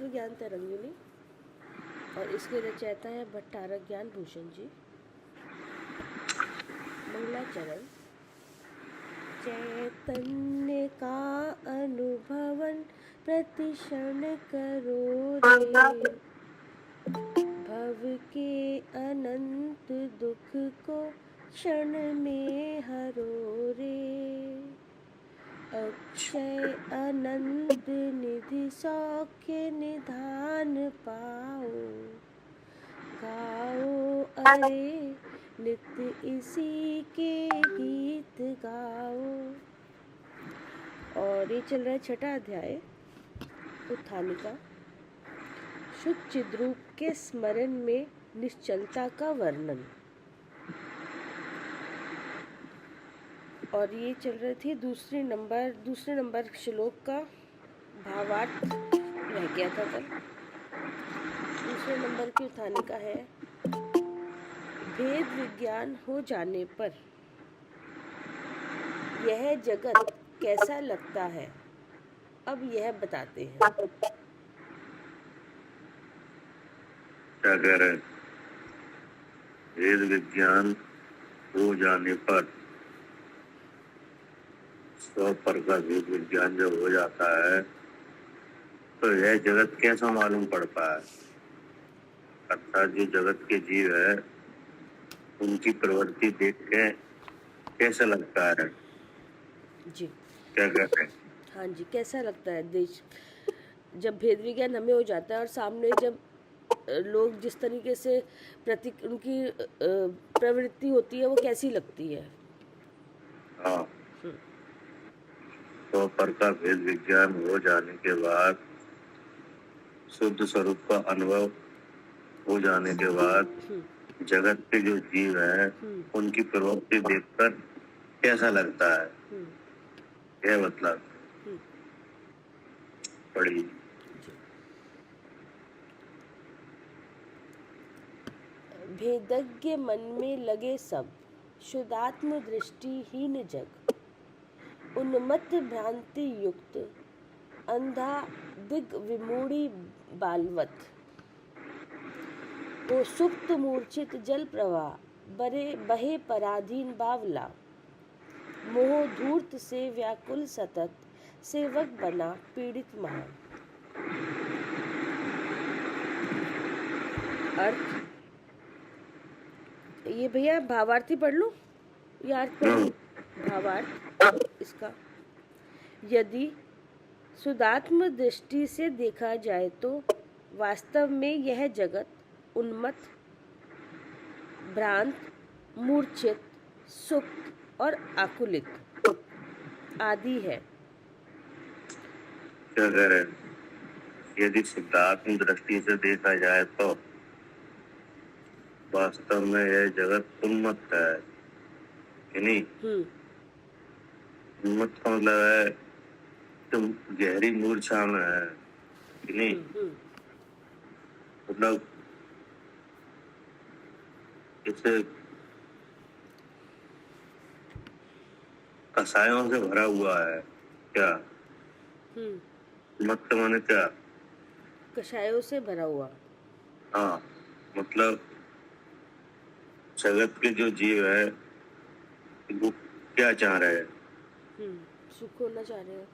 तत्वज्ञान तरंगिणी और इसके रचयिता है भट्टारक ज्ञान भूषण जी। मंगलाचरण। चैतन्य का अनुभवन प्रतिक्षण करो रे, भव के अनंत दुख को क्षण में हरो रे। अक्षय अनंत निधि सौख्य निधान पाओ, गाओ अरे नित्य इसी के गीत गाओ। और ये चल रहा है छठा अध्याय उत्थानिका। शुद्ध चिद्रूप के स्मरण में निश्चलता का वर्णन। और ये चल रही थी दूसरे नंबर श्लोक का भावार्थ रह गया था कल। दूसरे नंबर की उत्थानिका है, भेद विज्ञान हो जाने पर यह जगत कैसा लगता है, अब यह बताते हैं। क्या कह रहे हैं? भेद विज्ञान हो जाने पर, सौ पर का भेद विज्ञान जब हो जाता है तो यह जगत कैसा मालूम पड़ता है। अर्थात जो जगत के जीव है उनकी प्रवृत्ति देख के कैसा लगता है जी, क्या कहते हैं? हाँ जी, कैसा लगता है देश जब भेद विज्ञान हमें हो जाता है और सामने जब लोग जिस तरीके से उनकी प्रवृत्ति होती है वो कैसी लगती है। हाँ, तो पर का भेद विज्ञान हो जाने के बाद, शुद्ध स्वरूप का अनुभव हो जाने के बाद जगत के जो जीव है उनकी प्रवृत्ति देखकर कैसा लगता है, यह मतलब पढ़ी। भेदज्ञ मन में लगे सब, शुद्धात्म दृष्टिहीन जग, उन्मत्त भ्रांति युक्त, अंधा दिग विमूढ़ी बालवत, वो सुप्त मूर्छित जल प्रवाह, बहे पराधीन बावला, मोह धूर्त से व्याकुल सतत, सेवक बना पीड़ित महान। अर्थ ये भैया भावार्थी पढ़ लो या अर्थ पढ़ लो। भावार्थ इसका, यदि शुद्धात्म दृष्टि से देखा जाए तो वास्तव में यह जगत उन्मत्त, भ्रांत, मूर्छित, सुप्त और आकुलित आदि है। क्या कह रहे हैं? यदि शुद्धात्म दृष्टि से देखा जाए तो वास्तव में यह जगत उन्मत्त है कि नहीं? उन्मत्त का मतलब है तुम गहरी मूर्छा में है कि नहीं? मतलब इसे कसायों से भरा हुआ है क्या? उन्मत्त माने क्या? कषायों से भरा हुआ। हाँ, मतलब जगत के जो जीव है वो क्या चाह रहे हैं? सुख होना चाह रहे हैं,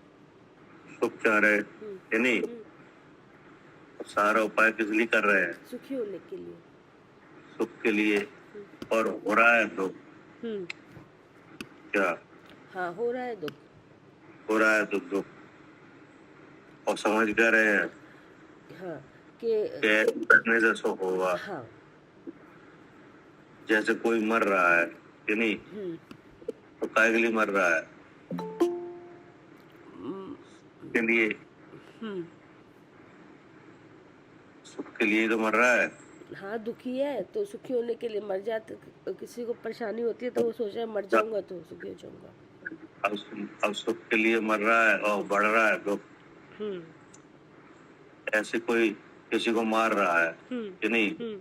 सुख चाह रहे हैं कि नहीं? सारा उपाय किस लिए कर रहे हैं? सुखी होने के लिए, सुख के लिए। और हो रहा है दुख क्या? हाँ, हो रहा है दुख, हो रहा है दुख। और समझ कर रहे हैं हाँ, कि करने से सुख होगा। हाँ, जैसे कोई मर रहा है कि नहीं, तो काय के लिए मर रहा है? के लिए, सुख के लिए तो मर रहा है। हाँ, दुखी है तो सुखी होने के लिए मर जाते। किसी को परेशानी होती है तो वो सोच रहा है मर जाऊंगा तो सुखी हो जाऊंगा। अब सुख के लिए मर रहा है और बढ़ रहा है दुख। ऐसे कोई किसी को मार रहा है कि नहीं,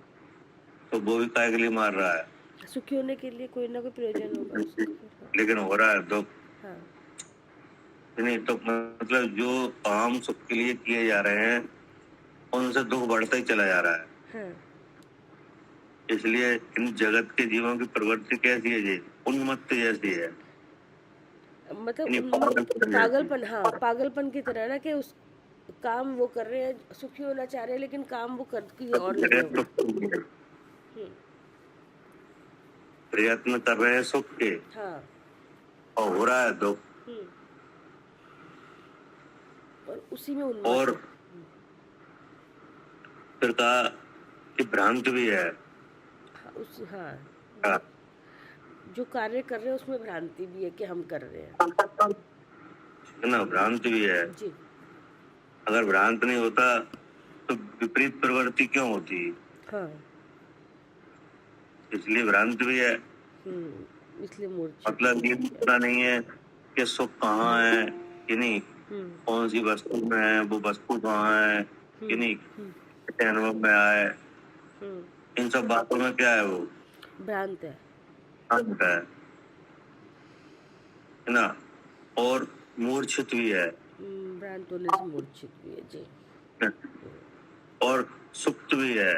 तो वो भी काय के लिए मार रहा है? सुखी होने के लिए, कोई ना कोई प्रयोजन होगा उसका। लेकिन हो रहा है दुख। हाँ, नहीं, तो मतलब जो काम सुख के लिए किए जा रहे हैं उनसे दुख बढ़ता ही चला जा रहा है। हाँ, इसलिए इन जगत के जीवों की प्रवृत्ति कैसी है जी? उन्मत्त जैसी है, मतलब यानी उन्मत्त, पागलपन जैसी। पागलपन, हाँ पागलपन की तरह ना, कि उस काम वो कर रहे हैं, सुखी होना चाह रहे हैं, लेकिन काम वो कर के और लगे हुए। हम्म, प्रयत्न कर रहे हैं सुख के हाँ। और हो रहा है दुख। हम्म, और उसी में उन्मत्त और है। फिर कहा कि भ्रांत भी है। हाँ, हाँ, हाँ, जो कार्य कर रहे हैं उसमें भ्रांति भी है कि हम कर रहे हैं। है ना, भ्रांत भी है। जी। अगर भ्रांत नहीं होता तो विपरीत प्रवृत्ति क्यों होती? हाँ। इसलिए भ्रांत भी है। इसलिए मूर्छित मतलब ये भी है। पता नहीं है कि सुख कहाँ है कि नहीं, हम्म, कौन सी वस्तु में है, वो वस्तु कहाँ है कि हम्म, नहीं, हम्म, कैसे अनुभव में आए। हम्म, इन सब बातों में क्या है, वो भ्रांत है। भ्रांत है ना। और मूर्छित भी है। भ्रांत होने से मूर्छित भी है जी। और सुप्त भी है।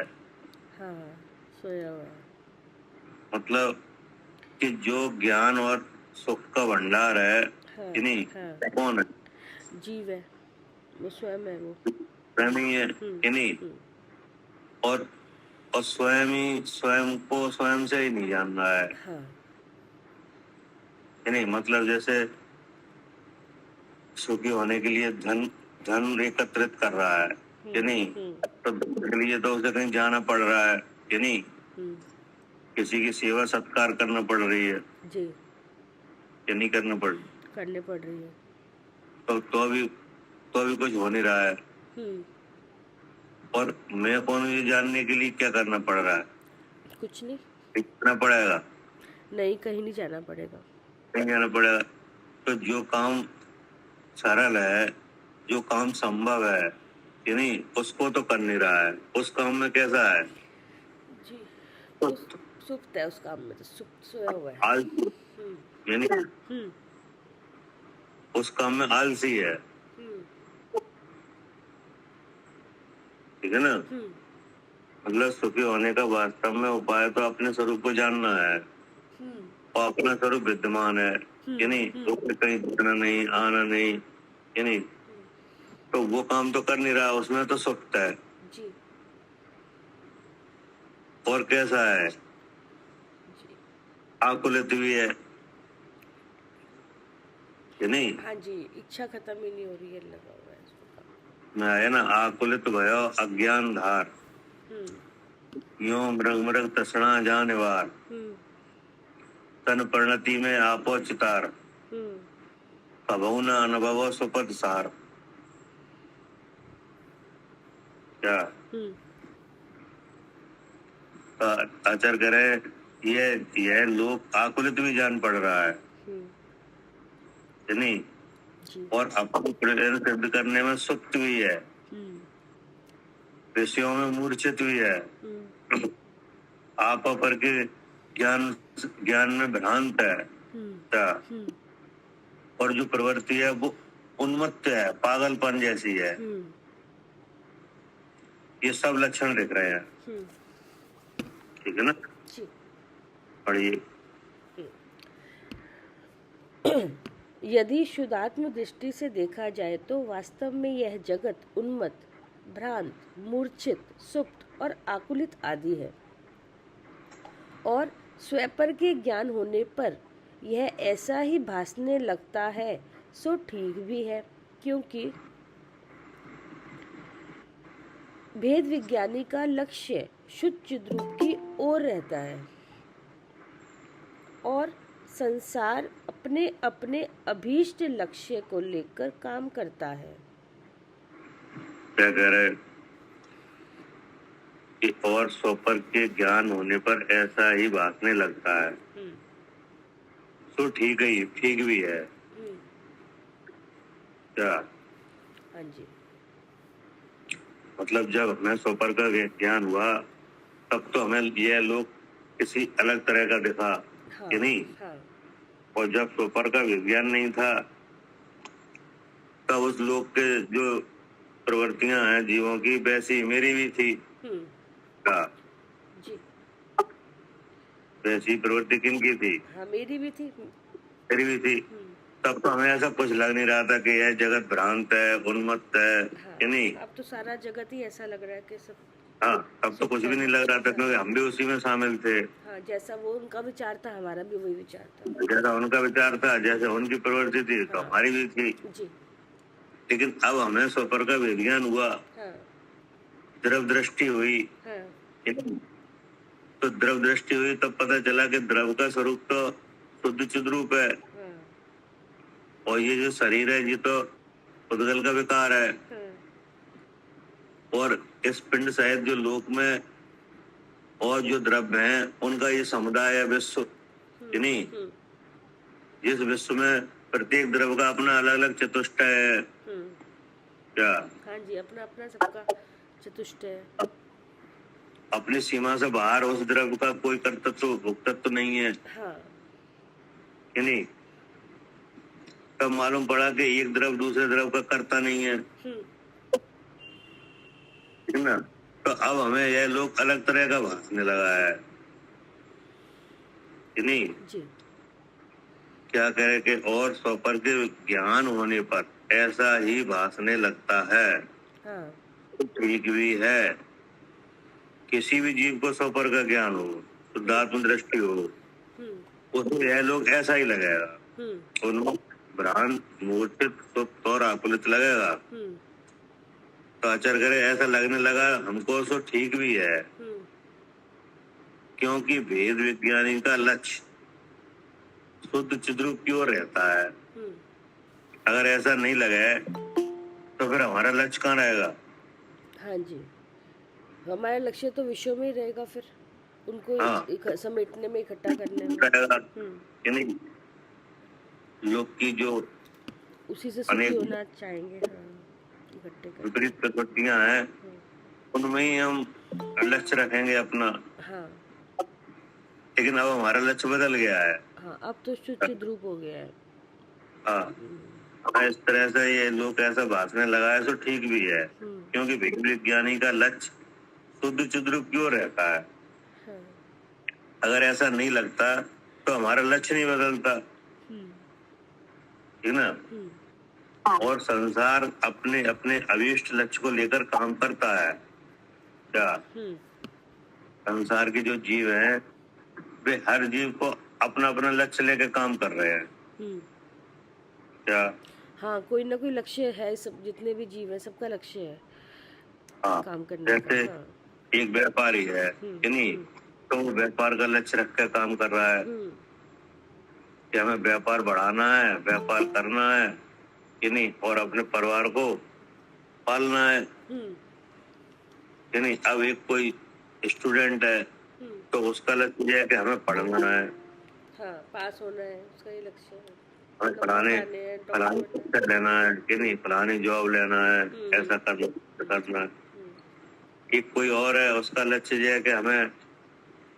हाँ, सोया हुआ है। मतलब कि जो ज्ञान और सुख का भंडार है हाँ, कि नहीं, हाँ, कौन है? जीव है, वो स्वयं है वो। स्वयं ही है हम्म, कि नहीं। हम्म, और और स्वयं ही स्वयं को स्वयं से ही नहीं जान रहा है हाँ, कि नहीं। मतलब जैसे सुखी होने के लिए धन धन एकत्रित कर रहा है कि नहीं, हम्म, तो धन के लिए तो उसे कहीं जाना पड़ रहा है कि नहीं, हम्म, किसी की सेवा सत्कार करना पड़ रही है जी, कि नहीं करना पड़ रही। करने पड़ रही है। तो अभी कुछ हो नहीं रहा है। हम्म, और मैं कौन हूं ये जानने के लिए क्या करना पड़ रहा है? कुछ नहीं। सीखना पड़ेगा, नहीं, कहीं नहीं जाना पड़ेगा। नहीं जाना पड़ेगा। तो जो काम सरल है, जो काम संभव है कि नहीं, उसको तो कर नहीं रहा है। उस काम में कैसा है? जी, वो सुप्त, सुप्त है, उस काम में तो सुप्त सोया हुआ है। आलसी, हम्म, यानी हम्म, उस काम में आलसी है, हम्म, ठीक है ना। हम्म, मतलब सुखी होने का वास्तव में उपाय तो अपने स्वरूप को जानना है, हम्म, और अपना स्वरूप विद्यमान है कि नहीं, तो कहीं जाना नहीं, आना नहीं कि नहीं। तो वो काम तो कर नहीं रहा, उसमें तो सुप्त है। जी, और कैसा है? जी, आकुलित भी है कि नहीं। हाँ जी, इच्छा खत्म ही नहीं हो रही है, लगा हुआ है इसको काम। में है ना, आकुलित भयो अज्ञान धार, हम्म, यो मृग मृग तृष्णा जान वार, हम्म, तन परिणति में आपो चितार, हम्म, कभऊ न अनुभव सुपद सार। क्या हम्म, आचार करे, यह लोग आकुलित भी जान पड़ रहा है हम्म, कि नहीं, जी, और अपनी प्रेरणा सिद्ध करने में सुप्त भी है, हम्म, विषयों में मूर्छित भी है, हम्म, आप पर के ज्ञान ज्ञान में भ्रांत है। हम्म, क्या? हम्म, और जो प्रवृत्ति है वो उन्मत्त है, पागलपन जैसी है। हम्म, ये सब लक्षण दिख रहे हैं, हम्म, ठीक है ना। जी। पढ़िए। यदि शुद्धात्म दृष्टि से देखा जाए तो वास्तव में यह जगत उन्मत्त, भ्रांत, मूर्छित, सुप्त और आकुलित आदि है, और स्वपर के ज्ञान होने पर यह ऐसा ही भासने लगता है। सो ठीक भी है, क्योंकि भेद विज्ञानी का लक्ष्य शुद्ध चिद्रूप की ओर रहता है, और संसार अपने अपने अभीष्ट लक्ष्य को लेकर काम करता है। क्या कह रहे हैं कि और स्वपर के ज्ञान होने पर ऐसा ही भासने लगता है। तो ठीक भी है। क्या हाँ जी। मतलब जब हमें स्वपर का ज्ञान हुआ तब तो हमें यह लोग किसी अलग तरह का दिखा हाँ, कि नहीं। हाँ, और जब स्वपर का विज्ञान नहीं था तब उस लोग के जो प्रवृत्तियां हैं जीवों की, वैसी मेरी भी थी। हाँ, जी। वैसी प्रवृत्ति किनकी थी? हाँ, मेरी भी थी। मेरी भी थी। तब तो हमें ऐसा कुछ लग नहीं रहा था कि यह जगत भ्रांत है, उन्मत्त है, हाँ, कि नहीं? अब तो सारा जगत ही ऐसा लग रहा है कि सब हाँ, तब तो कुछ भी नहीं लग रहा था, क्योंकि हम भी उसी में शामिल थे। हाँ, जैसा वो उनका विचार था हमारा भी वही विचार था। जैसा उनका विचार था, जैसे उनकी प्रवृत्ति थी, तो हाँ। हमारी भी थी। जी। लेकिन अब हमें स्वपर का विज्ञान हुआ, हाँ। द्रव दृष्टि हुई, हाँ। कि नहीं? तो द्रव दृष्टि हुई, तब पता चला कि द्रव का स्वरूप तो शुद्ध चिद रूप है, हाँ। और ये जो शरीर है ये तो उद्गल का विकार है। हाँ। और इस पिंड सहित जो लोक में और जो द्रव्य हैं उनका ये समुदाय है, विश्व, कि नहीं? इस विश्व में प्रत्येक द्रव्य का अपना अलग अलग चतुष्टय है। क्या? हाँ जी, अपना अपना सबका चतुष्टय है। अपनी सीमा से बाहर उस द्रव्य का कोई कर्तृत्व भोक्तत्व नहीं है, हाँ। कि नहीं? तब मालूम पड़ा कि एक द्रव्य दूसरे द्रव्य का कर्ता नहीं है, है ना? तो अब हमें यह लोग अलग तरह का भासने लगा है, कि नहीं? जी। क्या कहे कि और स्वपर के ज्ञान होने पर ऐसा ही भासने लगता है। हाँ। ठीक भी है, किसी भी जीव को स्वपर का ज्ञान हो, शुद्धात्म दृष्टि हो, उसमें यह लोग ऐसा ही लगेगा, उनको भ्रांत, मूर्छित, सुप्त और आकुलित लगेगा। तो आचार्य करे ऐसा लगने लगा हमको, सो ठीक भी है, क्योंकि भेद विज्ञानी का लक्ष्य शुद्ध चिद्रूप की ओर रहता है। अगर ऐसा नहीं लगे तो फिर हमारा लक्ष्य कहाँ रहेगा? हाँ जी, हमारा लक्ष्य तो विश्व में ही रहेगा, फिर उनको हाँ, समेटने में, इकट्ठा करने में रहेगा, कि नहीं? लोग की जो उसी से सुखी होना चाहेंगे। हाँ, इकट्ठे कर विपरीत प्रवृत्तियां हैं उनमें ही हम लक्ष्य रखेंगे अपना। हाँ। लेकिन अब हमारा लक्ष्य बदल गया है। हाँ, अब तो शुद्ध रूप हो गया है। हाँ, इस तरह से ये लोग ऐसा भासने लगा है, तो ठीक भी है, क्योंकि भेद विज्ञानी का लक्ष्य शुद्ध चिद्रूप की ओर रहता है। हाँ। अगर ऐसा नहीं लगता तो हमारा लक्ष्य नहीं बदलता, ठीक ना? और संसार अपने अपने अभीष्ट लक्ष्य को लेकर काम करता है। क्या? संसार के जो जीव हैं वे हर जीव को अपना अपना लक्ष्य लेकर काम कर रहे हैं। क्या? हाँ, कोई ना कोई लक्ष्य है, सब जितने भी जीव हैं सबका लक्ष्य है। हाँ, काम करने का। जैसे हाँ। एक व्यापारी है, कि नहीं? तो वो व्यापार का लक्ष्य रख कर काम कर रहा है कि हमें व्यापार बढ़ाना है, व्यापार करना है, कि नहीं? और अपने परिवार को पालना है, कि नहीं? अब एक कोई स्टूडेंट है तो उसका लक्ष्य है कि हमें पढ़ना है, हाँ, पास होना है, उसका ये लक्ष्य है, हमें फलाने शिक्षा लेना है, कि नहीं? फलानी जॉब लेना है, ऐसा करना है। एक कोई और है, उसका लक्ष्य ये है कि हमें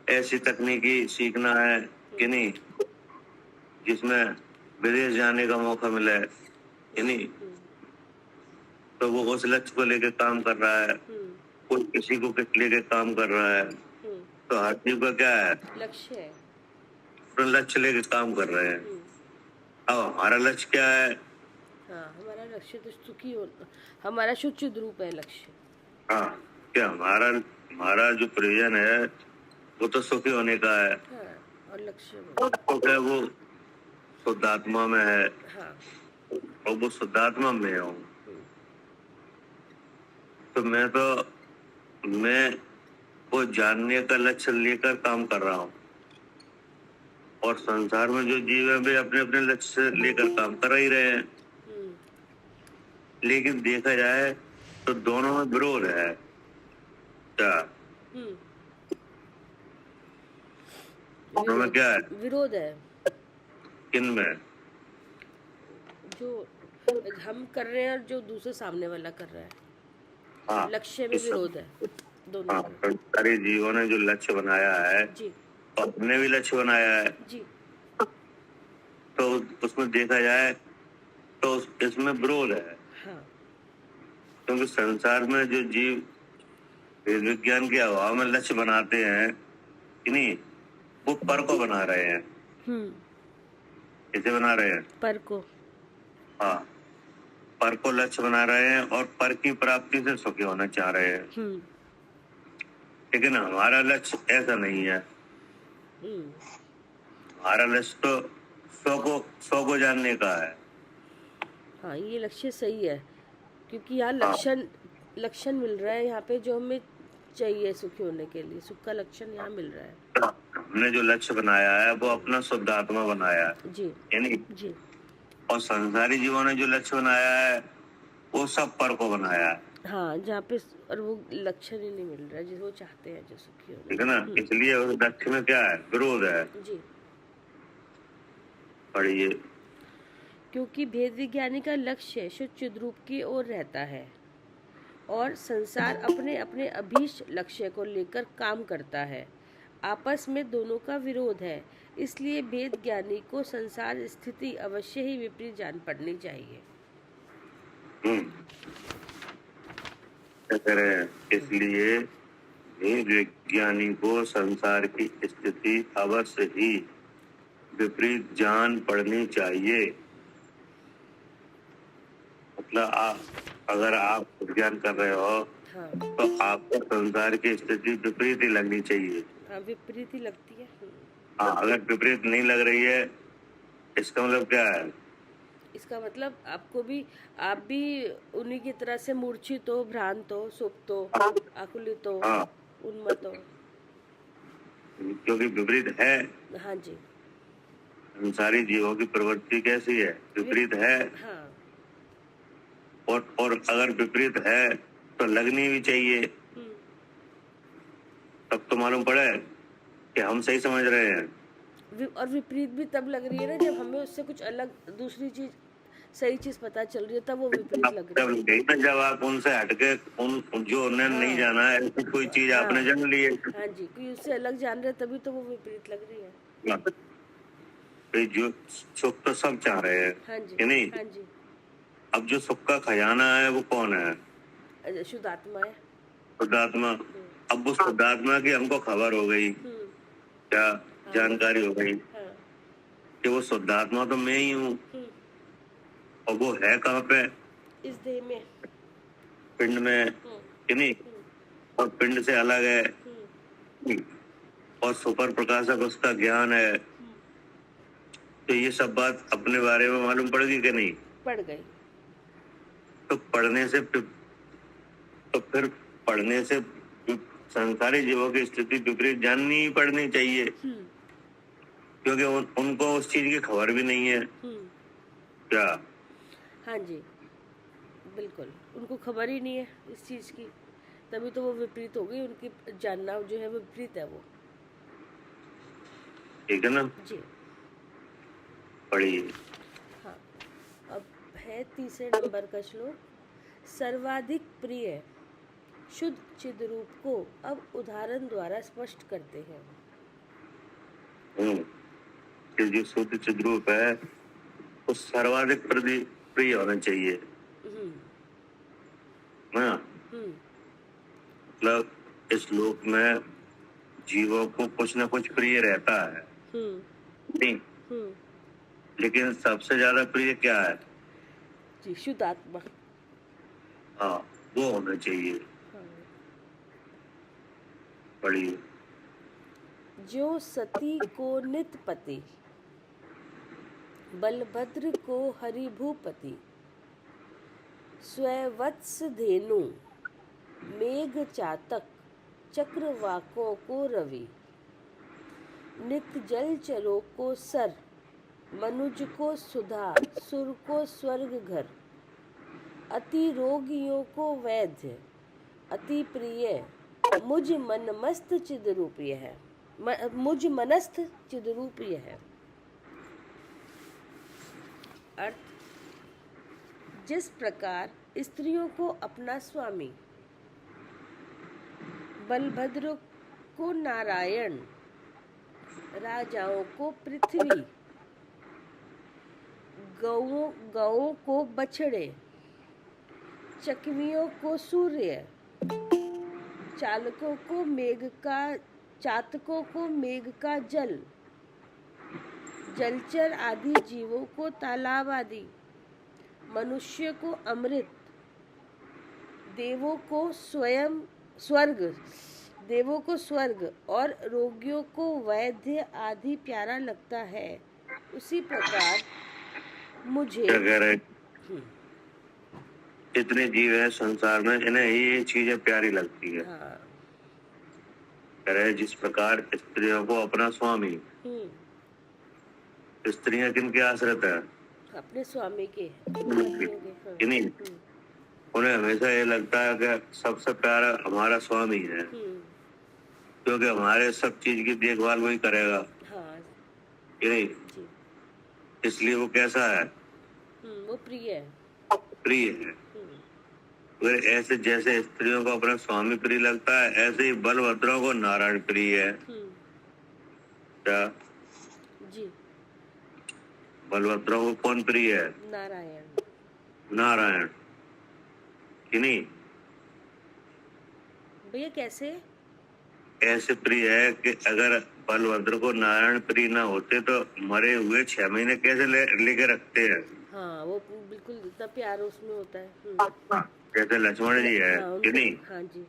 ऐसी तकनीकी सीखना है, कि नहीं? जिसमें विदेश जाने का मौका मिले, कि नहीं? तो वो उस लक्ष्य को लेकर काम कर रहा है। कोई किसी को लेकर काम कर रहा है। तो हर जीव का क्या है? लक्ष्य है। अपना लक्ष्य लेकर काम कर रहे हैं। अब हमारा लक्ष्य क्या है? हाँ, हमारा लक्ष्य तो सुखी हो, हमारा शुद्ध रूप है लक्ष्य। हाँ, क्या हमारा जो प्रयोजन है वो तो सुखी होने का है। हाँ, और लक्ष्य तो क्या वो शुद्धात्मा में है। हाँ। और वो शुद्धात्मा में हूँ, तो मैं वो जानने का लक्ष्य लेकर काम कर रहा हूँ, और संसार में जो जीव है वे अपने अपने लक्ष्य लेकर काम कर ही रहे हैं। लेकिन देखा जाए तो दोनों में विरोध है। क्या? दोनों में क्या है? विरोध है। किन में? जो हम कर रहे हैं और जो दूसरे सामने वाला कर रहा है। हाँ, लक्ष्य में विरोध है दोनों हाँ, सारे जीवों ने जो लक्ष्य बनाया है जी, और हमने भी लक्ष्य बनाया है जी। तो उसमें देखा जाए तो इसमें विरोध है। हाँ। क्योंकि संसार में जो जीव वेद विज्ञान के अभाव में लक्ष्य बनाते हैं कि नहीं, वो पर को बना रहे हैं। कैसे बना रहे हैं? पर को। हाँ, पर को लक्ष्य बना रहे हैं और पर की प्राप्ति से सुखी होना चाह रहे हैं। लेकिन हमारा लक्ष्य ऐसा नहीं है। हमारा लक्ष्य तो सौ को जानने का है। हाँ, ये लक्ष्य सही है, क्योंकि यहाँ लक्षण मिल रहा है यहाँ पे जो हमें चाहिए सुखी होने के लिए। सुख का लक्षण यहाँ मिल रहा है। हमने जो लक्ष्य बनाया है वो अपना शुद्ध आत्मा बनाया है जी, यानी जी। और संसारी जीवों ने जो लक्ष्य बनाया है वो सब पर को बनाया है। हाँ, जहाँ पे और वो लक्षण ही नहीं मिल रहा है जो वो चाहते हैं, जो सुखी होने। ठीक है ना, इसलिए उस लक्ष्य में क्या है? विरोध है। जी। पढ़िए। क्योंकि भेद विज्ञानी का लक्ष्य शुद्ध चिद्रूप की ओर रहता है और संसार अपने अपने अभीष्ट लक्ष्य को लेकर काम करता है। आपस में दोनों का विरोध है, इसलिए भेद ज्ञानी को संसार स्थिति अवश्य ही विपरीत जान पड़नी चाहिए। क्या करें? इसलिए भेद विज्ञानी को संसार की स्थिति अवश्य ही विपरीत जान पड़नी चाहिए। मतलब अगर आप विज्ञान कर रहे हो, हाँ, तो आपको संसार की स्थिति विपरीत ही लगनी चाहिए। हाँ, विपरीत ही लगती है। हाँ, अगर विपरीत नहीं लग रही है इसका मतलब क्या है? इसका मतलब आप भी उन्हीं की तरह से मूर्छित हो, भ्रांत हो, सुप्त हो, आकुलित हो, उन्मत्त हो। क्योंकि विपरीत है। हाँ जी। संसारी जीवों की प्रवृत्ति कैसी है? विपरीत है। हाँ। और अगर विपरीत है तो लगनी भी चाहिए। तब तो मालूम पड़े कि हम सही समझ रहे हैं। और विपरीत भी तब लग रही है ना जब हमें उससे कुछ अलग दूसरी चीज, सही चीज पता चल रही है, तब वो विपरीत लग रही है। जब आप उनसे हटके जो उन्हें नहीं जाना है ऐसी कोई चीज आपने जान ली है। हाँ जी, कोई उससे अलग जान रहे तभी तो वो विपरीत लग रही है। जो सुख तो सब चाह रहे हैं। हाँ जी, कि नहीं? हाँ जी। अब जो सुख का खजाना है वो कौन है? शुद्ध आत्मा है। शुद्ध आत्मा। अब उस शुद्ध आत्मा की हमको खबर हो गई, क्या जानकारी हो गई कि वो शुद्ध आत्मा तो मैं ही हूँ। और वो है कहाँ पे? इस देह में, पिंड में। कि नहीं? और पिंड से अलग है और सुपर प्रकाशक उसका ज्ञान है। तो ये सब बात अपने बारे में मालूम पड़ गई कि नहीं? पड़ गई। तो फिर पढ़ने से संसारी जीवों की स्थिति विपरीत जाननी ही पड़नी चाहिए, क्योंकि उनको उस चीज की खबर भी नहीं है। क्या? हाँ जी, बिल्कुल, उनको खबर ही नहीं है इस चीज की, तभी तो वो विपरीत हो गई। उनकी जानना जो है विपरीत है वो। ठीक है ना? जी। पढ़िए। हाँ, अब है तीसरे नंबर का श्लोक। सर्वाधिक प्रिय शुद्ध चिद्रूप को अब उदाहरण द्वारा स्पष्ट करते हैं। कि जो शुद्ध चिद्रूप है वो सर्वाधिक प्रिय होना चाहिए। मतलब इस लोक में जीवों को कुछ न कुछ प्रिय रहता है। नहीं, लेकिन सबसे ज्यादा प्रिय क्या है? जी, शुद्ध आत्मा। हाँ, वो होना चाहिए। पढ़िए। जो सती को नित पति, बलभद्र को हरिभूपति, स्ववत्स धेनु, मेघ चातक, चक्रवाकों को रवि, नित जलचरों को सर, मनुज को सुधा, सुर को स्वर्ग घर, अति रोगियों को वैद्य, अति प्रिय मुझ मनमस्त चिद्रूपीय है। मुझ मनस्थ चिद्रूपीय है। अर्थ, जिस प्रकार स्त्रियों को अपना स्वामी, बलभद्र को नारायण, राजाओं को पृथ्वी, गौओं को बछड़े, चकवियों को सूर्य, चालकों को मेघ का चातकों को मेघ का जल, जलचर आदि जीवों को तालाब आदि, मनुष्य को अमृत, देवों को स्वयं स्वर्ग देवों को स्वर्ग और रोगियों को वैद्य आदि प्यारा लगता है, उसी प्रकार मुझे क्या कह रहे? जितने जीव है संसार में इन्हें ये चीजें प्यारी लगती है। हाँ। कह रहे जिस प्रकार स्त्रियों को अपना स्वामी, स्त्रियां किनके आश्रित है? अपने स्वामी के कि नहीं? उन्हें हमेशा ये लगता है कि सबसे प्यारा हमारा स्वामी है, क्योंकि हमारे सब चीज की देखभाल वही करेगा। हाँ। कि नहीं? इसलिए वो कैसा है? वो प्रिय है। प्रिय है। अगर ऐसे जैसे स्त्रियों को अपना स्वामी प्रिय लगता है, ऐसे ही बलभद्रों को नारायण प्रिय है। क्या जी? बलभद्रों को कौन प्रिय है? नारायण। नारायण। कि नहीं? भैया कैसे? ऐसे प्रिय है कि अगर बलभद्र को नारायण प्रिय ना होते तो मरे हुए 6 महीने कैसे लेके रखते हैं? हाँ, वो बिल्कुल इतना प्यार उसमें होता है। जैसे लक्ष्मण जी है। हाँ, कि नहीं? हाँ जी।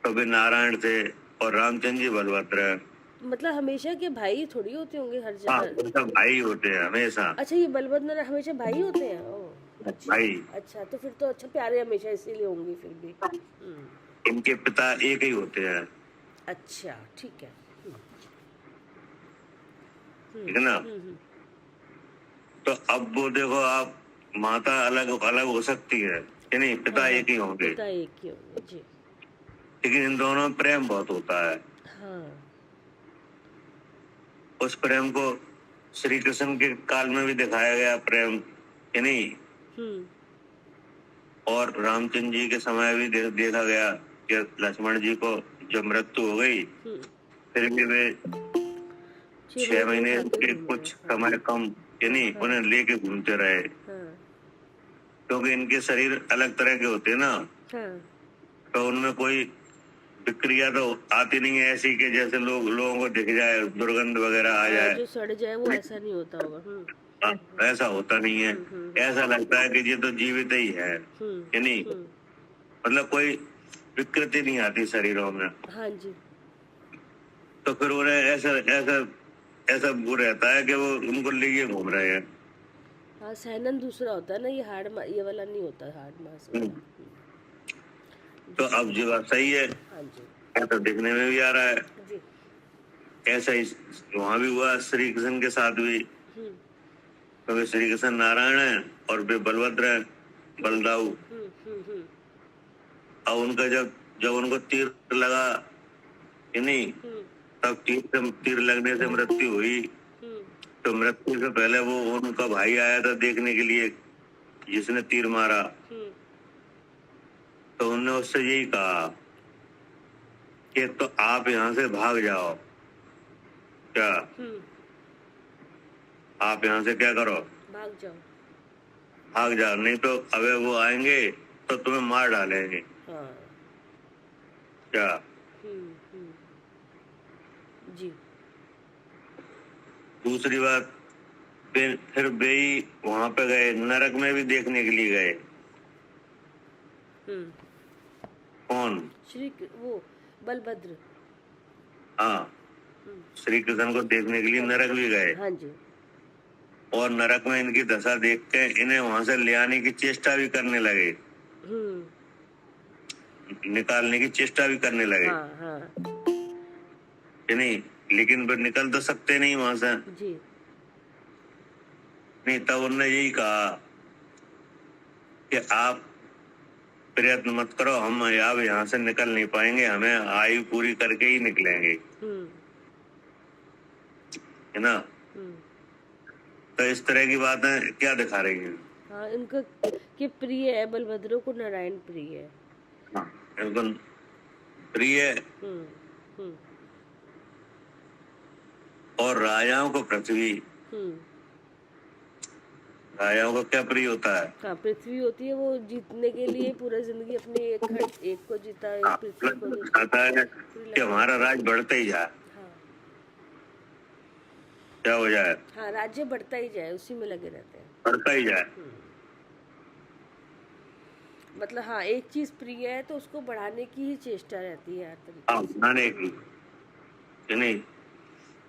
तो भी नारायण थे और रामचंद्र जी बलभद्र है। मतलब हमेशा के भाई थोड़ी होते होंगे हर हाँ, जगह। सब भाई होते हैं हमेशा। अच्छा, ये बलभद्र हमेशा भाई होते हैं? ओह, अच्छा। भाई। अच्छा, तो फिर तो अच्छा प्यारे हमेशा इसीलिए होंगे फिर भी। इनके पिता एक ही होते हैं। अच्छा, ठीक है। ठीक है ना? तो अब वो देखो, आप माता अलग अलग हो सकती है कि नहीं, पिता हाँ, एक ही होंगे, पिता एक ही होंगे जी। लेकिन इन दोनों में प्रेम बहुत होता है। हाँ। उस प्रेम को श्री कृष्ण के काल में भी दिखाया गया प्रेम, कि नहीं? और रामचंद्र जी के समय भी देखा गया कि लक्ष्मण जी को जब मृत्यु हो गई, फिर भी वे 6 महीने के कुछ समय कम, कि नहीं, उन्हें लेके घूमते रहे। क्योंकि इनके शरीर अलग तरह के होते हैं ना, तो उनमें कोई विक्रिया तो आती नहीं है ऐसी कि जैसे लोगों को दिख जाए, दुर्गंध वगैरह आ जाए, जो सड़ जाए, वो ऐसा नहीं होता होगा। ऐसा होता नहीं है। ऐसा लगता है कि ये तो जीवित ही है, कि नहीं? मतलब कोई विकृति नहीं आती शरीरों में। हाँ जी। तो फिर उन्हें ऐसा ऐसा ऐसा वो रहता है कि वो उनको लेके घूम रहे हैं। हाँ, सहनन दूसरा होता है ना, ये ये वाला नहीं होता, हार्ड मास वाला। तो अब जो बात सही है, हाँ जी। ऐसा दिखने में भी आ रहा है जी। ऐसा ही वहां भी हुआ श्री कृष्ण के साथ भी। क्योंकि श्री कृष्ण नारायण है और वे बलभद्र है, बलदाऊ। अब उनका जब जब उनको तीर लगा, कि नहीं, तब तीर लगने से मृत्यु हुई। तो मृत्यु से पहले वो उनका भाई आया था देखने के लिए, जिसने तीर मारा। तो उन्होंने उससे यही कहा कि तो आप यहाँ से भाग जाओ। क्या? आप यहाँ से क्या करो? भाग जाओ। भाग जाओ, नहीं तो अबे वो आएंगे तो तुम्हें मार डालेंगे। हाँ। क्या? जी। दूसरी बात, फिर वे वहां पे गए, नरक में भी देखने के लिए गए। कौन? वो बलभद्र। हाँ, श्री कृष्ण को देखने के लिए नरक भी गए। हाँ जी। और नरक में इनकी दशा देख के इन्हें वहां से ले आने की चेष्टा भी करने लगे, निकालने की चेष्टा भी करने लगे। हाँ। कि नहीं? लेकिन वो निकल तो सकते नहीं वहां से जी। नहीं। तब उन्होंने यही कहा कि आप प्रयत्न मत करो, हम अब यहाँ से निकल नहीं पाएंगे, हमें आयु पूरी करके ही निकलेंगे। है ना? तो इस तरह की बातें क्या दिखा रही हैं? हाँ, इनका कि प्रिय है, बलभद्र को नारायण प्रिय है। हाँ, बिल्कुल प्रिय। और राजाओं को पृथ्वी। राजाओं का क्या प्रिय होता है? हाँ, पृथ्वी होती है, वो जीतने के लिए पूरा जिंदगी अपने एक को जीता, एक हाँ, पृथ्वी को जीता, चाहता है पूरी कि लंका। हमारा राज बढ़ते ही जाए, हाँ क्या हो जाए, हाँ, राज्य बढ़ता ही जाए, उसी में लगे रहते हैं। बढ़ता ही जाए। मतलब हाँ, एक चीज प्रिय है तो उसको बढ़ाने की ही चेष्टा रहती है हर हाँ, तरीके से। बनाने की, कि नहीं।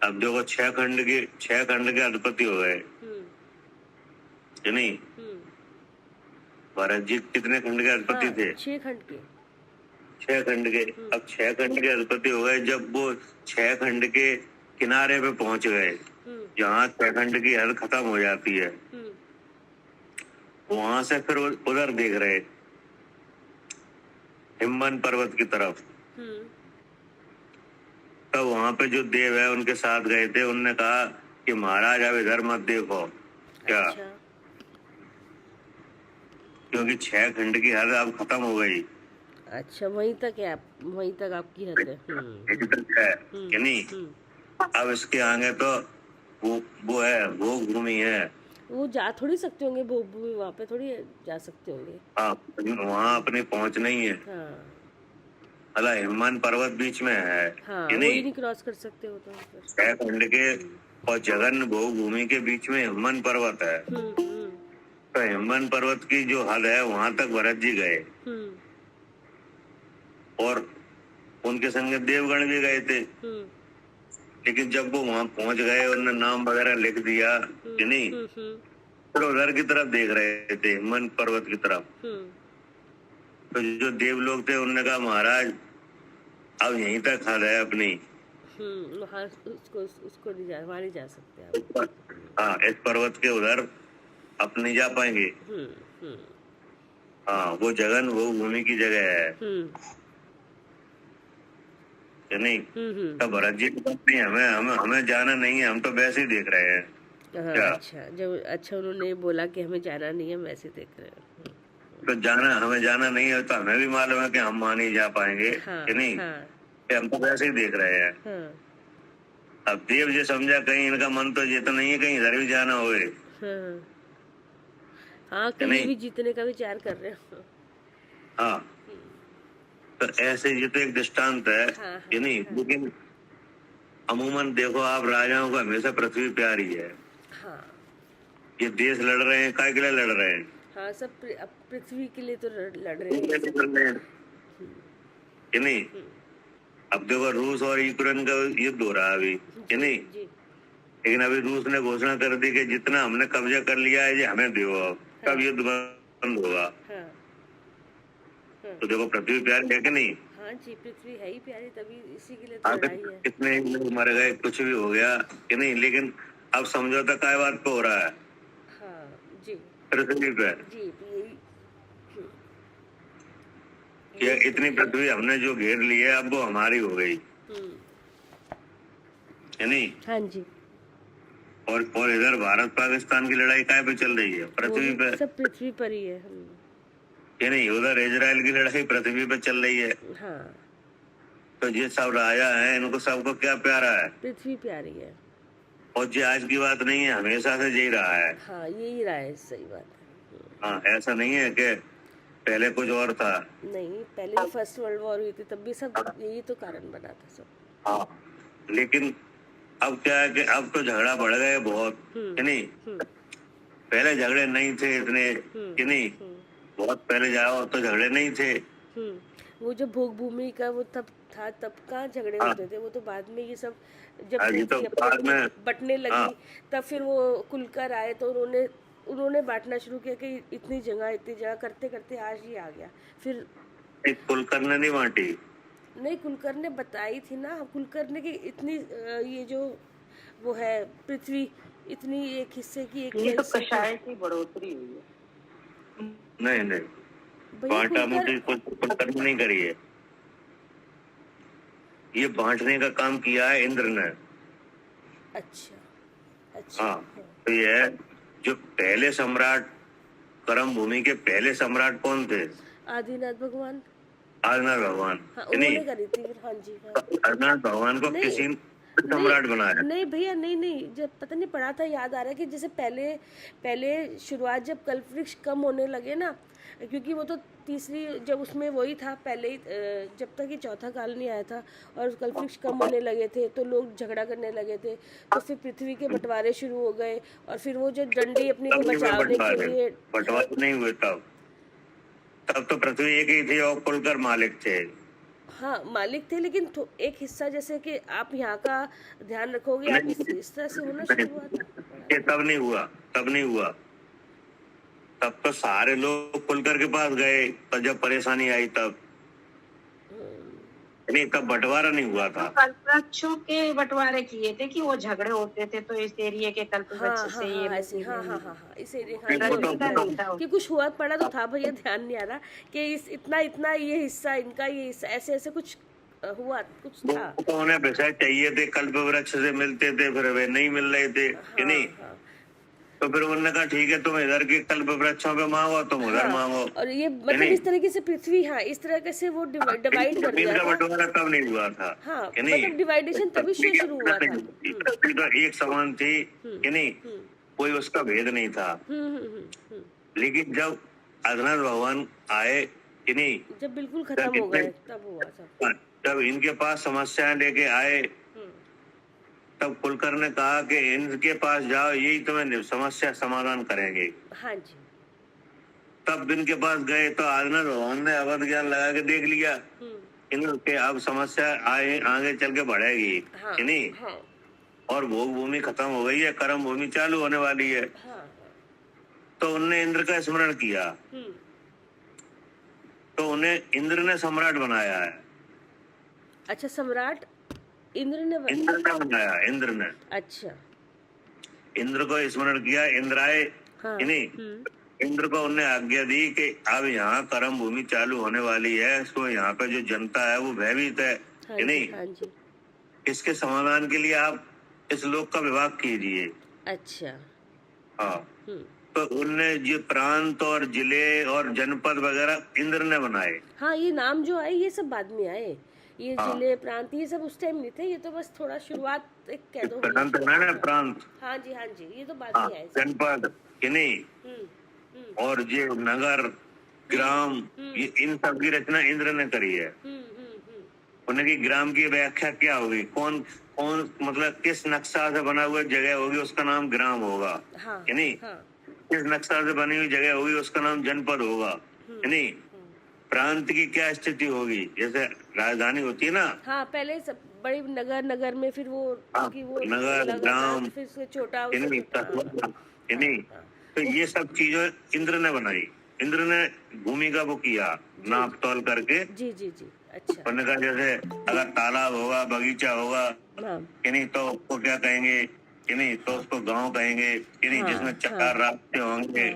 अब देखो 6 खंड के अधिपति हो गए, हम्म कि नहीं। हम्म भरत जी कितने खंड के अधिपति हाँ, थे? 6 खंड के। 6 खंड के। अब 6 खंड के अधिपति हो गए, जब वो 6 खंड के किनारे पे पहुंच गए, हम्म जहाँ 6 खंड की हद खत्म हो जाती है, हम्म वहां से फिर वो उधर देख रहे, हिमवन पर्वत की तरफ। हम्म तब वहां पे जो देव है उनके साथ गए थे, उनने कहा कि महाराज अब इधर मत देखो, क्या, अच्छा क्योंकि 6 खंड की हद अब खत्म हो गई, अच्छा, वहीं तक है आप, वहीं तक आपकी हद है। यही तक है, कि नहीं। अब इसके आगे तो वो है, वो भूमि है। वो जा थोड़ी सकते होंगे, भोग भूमि वहाँ पे थोड़ी जा सकते होंगे। हाँ, वहां अपनी पहुंच नहीं है। हाँ अला हिमवन पर्वत बीच में है, हाँ, कि वो ही नहीं। नहीं क्रॉस कर सकते हो तो फिर। 6 खंड के और जगन भोग भूमि के बीच में हिमवन पर्वत है। हम्म तो हिमवन पर्वत की जो हद है वहां तक भरत जी गए, हम्म और उनके संग देवगण भी गए थे। हम्म लेकिन जब वो वहां पहुंच गए, उन्होंने नाम वगैरह लिख दिया, कि नहीं, फिर उधर की तरफ देख रहे थे, हिमवन पर्वत की तरफ। तो जो देवलोग थे उन्होंने कहा महाराज अब यहीं तक हद है अपनी। वहाँ उसको नहीं जा, वहाँ नहीं जा सकते आप। हाँ, इस पर्वत के उधर अब नहीं जा पाएंगे। हम्म हाँ, वो जगन वो भूमि की जगह है, कि नहीं। तब भरत जी को नहीं, हमें हमें हमें जाना नहीं है, हम तो वैसे ही देख रहे हैं, हाँ क्या। अच्छा, जब अच्छा उन्होंने बोला कि हमें जाना नहीं है, हम ऐसे देख रहे हैं। तो हमें जाना नहीं है, तो हमें भी मालूम है कि हम वहां नहीं जा पाएंगे, हाँ कि नहीं, हाँ कि हम तो वैसे ही देख रहे हैं। हाँ अब देव जी समझा कहीं इनका मन तो ये तो नहीं है कहीं इधर भी जाना होए, हाँ हाँ, कि कहीं नहीं। भी जीतने का विचार कर रहे हो। हाँ, तो ऐसे ये तो एक दृष्टांत है, हाँ कि हाँ नहीं। हाँ लेकिन अमूमन देखो आप, राजाओं को हमेशा पृथ्वी प्यारी है। हाँ ये देश लड़ रहे हैं, काय के लिए लड़ रहे हैं? हाँ, सब अब पृथ्वी के लिए तो लड़ रहे पृथ्वी के हैं लिए सब। लड़ रहे हैं, कि नहीं। अब देखो रूस और यूक्रेन का युद्ध हो रहा है अभी, कि नहीं। जी लेकिन अभी रूस ने घोषणा कर दी कि जितना हमने कब्जा कर लिया है ये हमें दो, अब हाँ कब युद्ध बंद होगा। हाँ हाँ तो देखो पृथ्वी प्यारी है, कि नहीं। हाँ जी, पृथ्वी है ही प्यारी, तभी इसी के लिए तो आखिर लड़ाई है। कितने लोग मर गए, कुछ भी हो गया, कि नहीं। लेकिन अब समझौता काय बात पे हो रहा है? हाँ जी पृथ्वी पे। जी, यही कि इतनी पृथ्वी हमने जो घेर ली है अब वो हमारी हो गई, है नहीं। हाँ जी, और इधर भारत पाकिस्तान की लड़ाई काय पे चल रही है? वो पृथ्वी भी पे, सब पृथ्वी पर ही है। कि नहीं। उधर इजराइल की लड़ाई पृथ्वी पे चल रही है। हाँ, तो ये सब राजा है, इनको सबको क्या प्यारा है? पृथ्वी प्यारी है। और ये आज की बात नहीं है, हमेशा से यही रहा है। हाँ, यही रहा है, सही बात है। हाँ, ऐसा नहीं है कि पहले कुछ और था। नहीं, पहले भी फर्स्ट वर्ल्ड वॉर हुई थी, तब भी सब यही तो कारण बना था सब। हाँ, लेकिन अब क्या है कि अब तो झगड़ा बढ़ गए बहुत, कि नहीं। पहले झगड़े नहीं थे इतने, कि नहीं। बहुत पहले जाओ तो झगड़े नहीं थे। वो जो भोग भूमि का वो तब था, तब कहाँ झगड़े होते थे, वो तो बाद में ये सब जब अभी तो पृथ्वी बाद में, बंटने लगी, हाँ, तब फिर वो कुलकर आए तो उन्होंने बांटना शुरू किया कि इतनी जगह करते करते आज ये आ गया। फिर कुलकर ने नहीं बांटी। नहीं, कुलकर ने बताई थी ना, कुलकर ने कि इतनी ये जो वो है पृथ्वी, इतनी एक हिस्से की एक ये तो कषाय की बढ़ोतरी हुई है। नहीं नहीं, भैया बांटा मुठी कुलकर ने नहीं करी है। ये बांटने का काम किया है इंद्र ने। अच्छा अच्छा। हाँ, तो ये है जो पहले सम्राट, कर्म भूमि के पहले सम्राट कौन थे? आदिनाथ भगवान। आदिनाथ भगवान, हाँ, कि नहीं। उन्होंने करी थी फिर। हाँ जी हाँ। आदिनाथ भगवान को नहीं, किसी सम्राट बनाया। नहीं भैया, नहीं नहीं, जब पता नहीं पढ़ा था, याद आ रहा है कि जैसे पहले पहले शुरुआत जब कल्पवृक्ष कम होने लगे ना, क्योंकि वो तो तीसरी, जब उसमें वही था पहले ही, जब तक ये चौथा काल नहीं आया था और कल्पवृक्ष कम होने लगे थे तो लोग झगड़ा करने लगे थे, तो फिर पृथ्वी के बंटवारे शुरू हो गए और फिर वो जो डंडी अपनी को तब नहीं हुए बचाने के बंटवारे, लिए। बंटवारे नहीं हुए तब। तब तो पृथ्वी एक ही थी और कुलकर मालिक थे। हाँ मालिक थे, लेकिन एक हिस्सा जैसे कि आप यहाँ का ध्यान रखोगे, आप इस तरह से होना शुरू हुआ था। ये तब नहीं हुआ, तब नहीं हुआ। तब तो सारे लोग कुलकर के पास गए, पर जब परेशानी आई तब नहीं, तब बंटवारा नहीं हुआ था। कल्पवृक्षों के बंटवारे किए थे कि वो झगड़े होते थे तो इस एरिया के हाँ कल्पवृक्ष हाँ से ये हाँ ऐसे, हाँ हाँ हाँ हाँ, इस एरिया नहीं, वो तो- कि कुछ हुआ पड़ा तो था भैया, ध्यान नहीं आ रहा कि इस इतना इतना ये हिस्सा इनका, ये हिस्सा ऐसे ऐसे कुछ हुआ, कुछ वो था। तो उन्हें विषय चाहिए थे, कल्प वृक्ष से मिलते थे, फिर वे नहीं मिल रहे थे कि नहीं। हाँ तो फिर उन्होंने कहा ठीक है, तुम इधर के कल्प वृक्षों पे मांगो, तुम उधर मांगो। और ये मतलब नहीं। इस तरीके से पृथ्वी, हाँ इस तरह से वो डिवाइड कर जमीन दिया का था। बंटवारा तब नहीं हुआ था हाँ कि नहीं। मतलब डिवाइडेशन तभी से शुरू हुआ था। पृथ्वी तो एक समान थी कि नहीं, कोई उसका भेद नहीं था। लेकिन जब आदिनाथ भगवान आए कि नहीं, जब बिल्कुल खत्म हो गए तब हुआ था। जब इनके पास समस्याएं लेके आए, तब कुलकर ने कहा कि इनके पास जाओ, यही तुम्हें समस्या समाधान करेंगे। हाँ जी। तब इनके पास गए तो आदिनाथ भगवान ने अवध ज्ञान लगा के देख लिया इनके अब समस्या आए आगे चल के बढ़ेगी हाँ, कि नहीं। हाँ, और भोग भूमि खत्म हो गई है, कर्म भूमि चालू होने वाली है। हाँ, तो उनने इंद्र का स्मरण किया, तो उन्हें इंद्र ने सम्राट बनाया है। अच्छा, सम्राट इंद्र ने इंद्र ने बनाया, इंद्र ने। अच्छा, इंद्र को स्मरण किया, इंद्र आए हाँ, कि नहीं। इंद्र को उन्हें आज्ञा दी कि अब यहाँ कर्म भूमि चालू होने वाली है, तो यहाँ पे जो जनता है वो भयभीत है हाँ कि जी, नहीं। हाँ जी। इसके समाधान के लिए आप इस लोक का विभाग कीजिए। अच्छा, हाँ, तो उनने ये प्रांत और जिले और जनपद वगैरह इंद्र ने बनाए। हाँ ये नाम जो आए ये सब बाद में आए, ये हाँ। जिले प्रांत ये सब उस टाइम नहीं थे, ये तो बस थोड़ा शुरुआत एक कह दो। प्रांत है ना, प्रांत। हाँ जी, हाँ जी, ये तो बाद हाँ, में आए। जनपद कि नहीं, और ये नगर ग्राम, ये इन सब की रचना इंद्र ने करी है। उनकी ग्राम की व्याख्या क्या होगी, कौन कौन मतलब किस नक्शा से बना हुआ जगह होगी उसका नाम ग्राम होगा हाँ, कि नहीं। हाँ, किस नक्शा से बनी हुई जगह होगी उसका नाम जनपद होगा कि नहीं। प्रांत की क्या स्थिति होगी, जैसे राजधानी होती है ना। हाँ पहले सब बड़े नगर, नगर में फिर वो कि वो नगर, लगातार, ग्राम, फिर उससे छोटा, कि नहीं, कस्बा, कि नहीं। तो ये सब चीजें इंद्र ने बनाई। इंद्र ने भूमि का वो किया, नाप तोल करके। जी जी जी। अच्छा, उन्होंने कहा जैसे अगर तालाब होगा, बगीचा होगा हाँ, कि नहीं, तो उसको क्या कहेंगे कि नहीं, तो उसको गांव कहेंगे कि नहीं, हाँ, जिसमें चार रास्ते होंगे,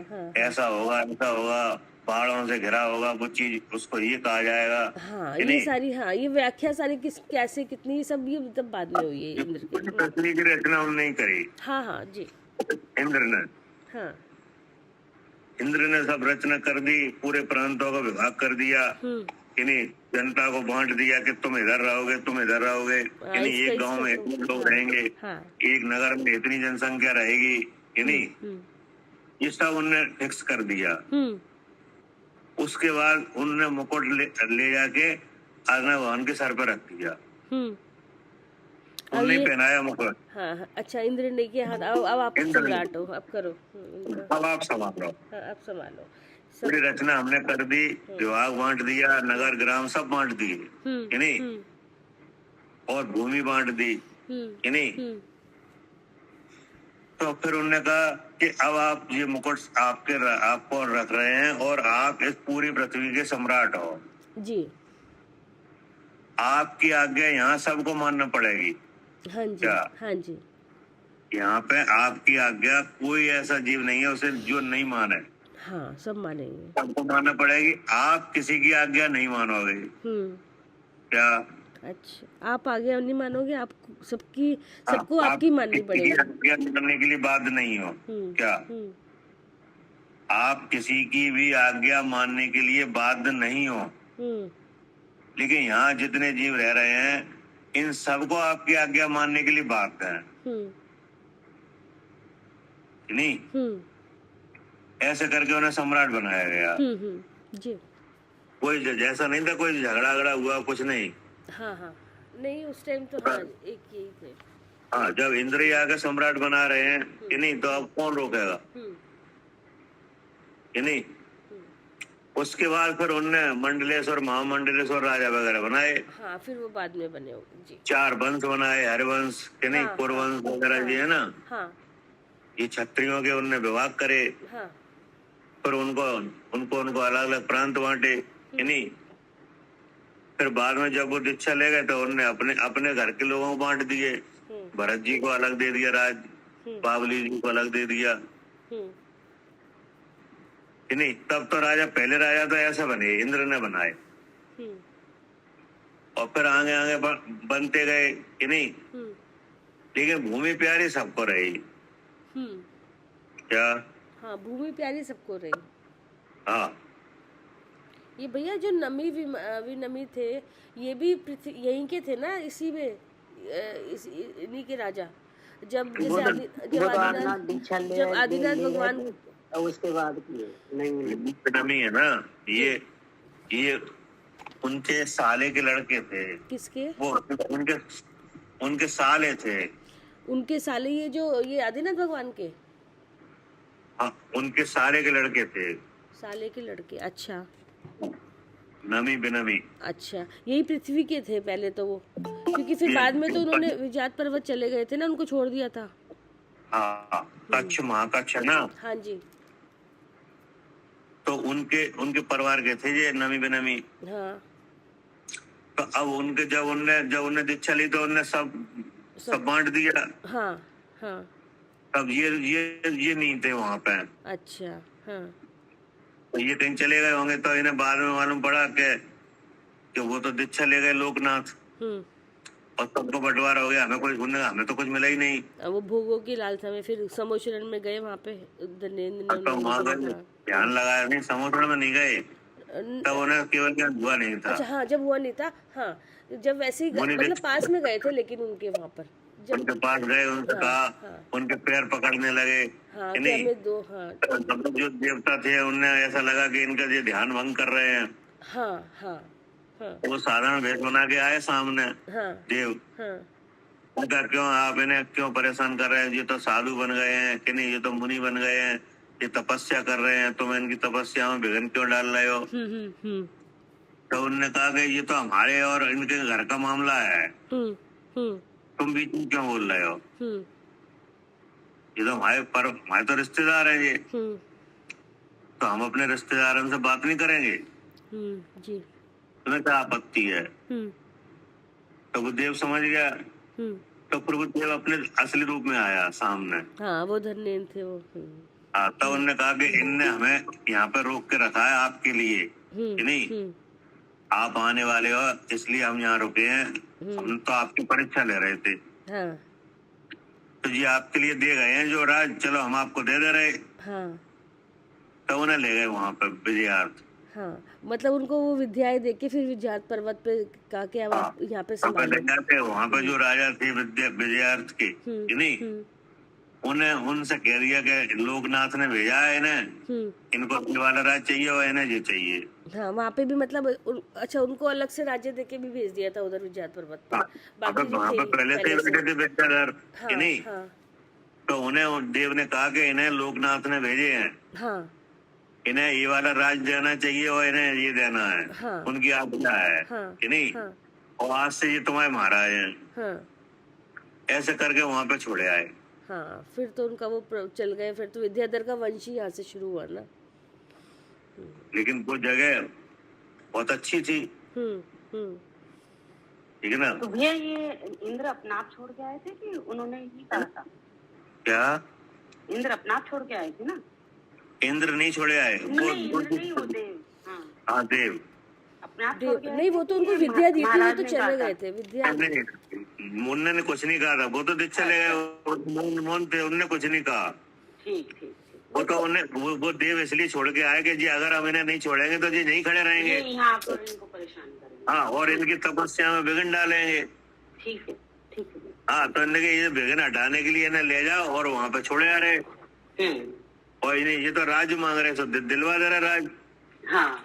ऐसा होगा, ऐसा होगा, पहाड़ों से घिरा होगा वो चीज, उसको ये कहा जाएगा हाँ, कि ये नहीं। सारी, हाँ ये व्याख्या सारी किस कैसे कितनी सब ये मतलब बाद में हुई है इंद्र की। पृथ्वी की रचना उन्होंने नहीं करी, हाँ हाँ जी, इंद्र ने। हाँ, इंद्र ने सब रचना कर दी, पूरे प्रांतों का विभाग कर दिया कि नहीं, जनता को बांट दिया कि तुम इधर रहोगे, तुम इधर रहोगे कि नहीं, एक गांव में इतने लोग रहेंगे, हाँ, एक नगर में इतनी जनसंख्या रहेगी कि नहीं। ये सब उन्होंने फिक्स कर दिया। उसके बाद उन्होंने मुकुट ले जाके आदिनाथ भगवान के सर पर रख दिया, उन्हें पहनाया मुकुट। हाँ हाँ, अच्छा इंद्र ने किया। हाँ, अब आप सम्राट हो, अब करो। अब आप संभालो, हाँ अब संभालो। पूरी रचना हमने कर दी, विभाग बांट दिया, नगर ग्राम सब बांट दिए कि नहीं, और भूमि बांट दी कि नहीं। तो फिर उन्होंने कहा कि अब आप ये मुकुट आपको रख रहे हैं और आप इस पूरी पृथ्वी के सम्राट हो जी। आपकी आज्ञा यहाँ सबको मानना पड़ेगी। हाँ जी, क्या? हाँ जी, यहाँ पे आपकी आज्ञा कोई ऐसा जीव नहीं है उसे जो नहीं माने, हाँ सब मानेंगे। सबको मानना पड़ेगी। आप किसी की आज्ञा नहीं मानोगे क्या? अच्छा, आप आगे नहीं मानोगे, आप सबको आपकी माननी पड़ेगी। आज्ञा मानने के लिए बाध्य नहीं हो क्या? आप किसी की भी आज्ञा मानने के लिए बाध्य नहीं हो। लेकिन यहाँ जितने जीव रह रहे हैं इन सबको आपकी आज्ञा मानने के लिए बाध्य है, नहीं? ऐसे करके उन्हें सम्राट बनाया गया। जी। कोई जैसा नहीं था, कोई झगड़ा हुआ, कुछ नहीं। हाँ हाँ, नहीं उस टाइम तो हाँ एक यही थे। हाँ, जब इंद्र ही आके सम्राट बना रहे हैं कि नहीं, तो अब कौन रोकेगा कि नहीं? उसके बाद फिर उनने मंडलेश्वर, महामंडलेश्वर राजा वगैरह बनाए। हाँ, फिर वो बाद में बने होंगे जी। 4 वंश बनाए, हरिवंश कि नहीं, हाँ, कुरवंश वगैरह जी है ना। हाँ ये क्षत्रियों के उनने विभाग करे, हाँ फिर उनको अलग अलग प्रांत बांटे कि नहीं। फिर बाद में जब वो दीक्षा ले गए तो उनने अपने अपने घर के लोगों को बांट दिए। भरत जी को अलग दे दिया राज, बावली जी को अलग दे दिया कि नहीं। तब तो पहले राजा तो ऐसे बने, इंद्र ने बनाए, और फिर आगे आगे बनते गए कि नहीं। लेकिन भूमि प्यारी सबको रही। क्या? हाँ, भूमि प्यारी सबको रही। हाँ, ये भैया जो नमी विनमी थे, ये भी यहीं के थे ना, इसी में इन्हीं के राजा। जब जब आदिनाथ भगवान, उसके बाद नहीं है ना, ये उनके साले के लड़के थे। किसके? वो उनके साले थे। उनके साले, ये आदिनाथ भगवान के? हाँ, उनके साले के लड़के थे। साले के लड़के, अच्छा। नमी बिनमी, अच्छा, यही पृथ्वी के थे पहले तो वो, क्योंकि फिर बाद में तो उन्होंने विजात पर्वत चले गए थे ना, उनको छोड़ दिया था। हाँ, कच्छ, महाकच्छ है ना। हाँ जी। तो उनके परिवार के थे ये नमी बिनमी। हाँ। तो अब जब उनने दीक्षा ली तो उनने सब बांट दिया। हाँ हाँ। तब ये नहीं थे वहां पे। अच्छा। हाँ। तो ये कहीं चले गए होंगे, तो इन्हें बाद में मालूम पड़ा कि वो तो दीक्षा ले गए लोकनाथ, और सबको बंटवारा हो गया। हमें तो कुछ मिला ही नहीं। वो भोगों की लालसा में फिर समोशरण में गए, वहाँ पे ध्यान लगाया नहीं, समुद्र में नहीं गए, तब उन्हें केवल क्या हुआ नहीं था। अच्छा, हाँ, जब हुआ नहीं था। हाँ, जब वैसे ही मतलब पास में गए थे, लेकिन उनके वहाँ पर उनके पास गए, उनसे कहा, उनके पैर पकड़ने लगे। हाँ, नहीं, जो देवता थे उन्हें ऐसा लगा कि इनका ये ध्यान भंग कर रहे हैं। हाँ हाँ हाँ। वो साधारण भेष बना के आए सामने। हाँ, देव, हाँ, उनका क्यों आप इन्हें क्यों परेशान कर रहे हैं? ये तो साधु बन गए हैं कि नहीं, ये तो मुनि बन गए हैं, ये तपस्या कर रहे हैं, तुम इनकी तपस्या में विघ्न क्यों डाल रहे हो? तो उन्होंने कहा कि ये तो हमारे और इनके घर का मामला है, तुम बीच में क्यों बोल रहे हो? ये तो हमारे तो रिश्तेदार हैं ये, तो हम अपने रिश्तेदारों से बात नहीं करेंगे? जी। तुम्हें क्या आपत्ति है? तो वो देव समझ गया, तो फिर वो देव अपने असली रूप में आया सामने। हाँ, वो धन्य थे वो। हाँ, तो उन्होंने कहा कि इनने हमें यहाँ पे रोक के रखा है आपके लिए कि नहीं, आप आने वाले हो इसलिए हम यहाँ रुके हैं, हम तो आपकी परीक्षा ले रहे थे। हाँ। तो ये आपके लिए दे गए हैं जो राज, चलो हम आपको दे रहे। हाँ। तो उन्हें ले गए वहाँ पे विजयार्थ। हाँ, मतलब उनको वो विद्याएं देके फिर विजयात पर्वत पे कहा कि आप यहाँ पे संभालो। वहाँ पे जो राजा थे विजयार्थ के कि नहीं, उन्हें उनसे कह दिया कि लोकनाथ ने भेजा है इन्हें, इनको ये वाला राज चाहिए और इन्हें ये चाहिए। हाँ, वहाँ पे भी मतलब अच्छा, उनको अलग से राज्य देके भी भेज दिया था उधर विजयात पर्वत पे। बाकी वहाँ पे पहले से बैठे थे विद्याधर कि नहीं। तो उन्हें देव ने कहा कि इन्हें लोकनाथ ने भेजे हैं, हाँ, इन्हें ये वाला राज देना चाहिए और इन्हें ये देना है, हाँ, उनकी आज्ञा है, हाँ, कि नहीं, हाँ, और आज से ये तुम्हारे महाराज हैं, हाँ, ऐसे करके वहाँ पे छोड़े आए। हाँ, फिर तो उनका वो चल गए, फिर तो विद्याधर का वंश ही यहाँ से शुरू हुआ ना। लेकिन वो जगह बहुत अच्छी थी, ठीक है ना। तो भैया ये इंद्र अपना आप छोड़ के आए थे कि उन्होंने ही कहा था? क्या इंद्र अपना आप छोड़ के आए थे ना? इंद्र नहीं छोड़े आए, वो देव। हाँ, देव अपने आप छोड़ के आए। नहीं, वो तो उनको विद्या दी थी, वो तो चले गए थे विद्या। मुन्ने ने कुछ नहीं कहा था, वो तो दीक्षा ले गए, मोहन थे, उनने कुछ नहीं कहा। ठीक। वो तो वो देव इसलिए छोड़ के आए कि जी अगर हम इन्हें नहीं छोड़ेंगे तो जी नहीं खड़े रहेंगे, यहाँ पर इनको परेशान करेंगे, हाँ, और इनकी तपस्या में विघ्न डालेंगे। ठीक है, ठीक है। हाँ, तो इन्हें ये विघ्न हटाने के लिए इन्हें ले जाओ और वहां पे छोड़े आ रहे। और इन्हें ये तो राज मांग रहे, तो दिलवा दे रहे राज। हाँ,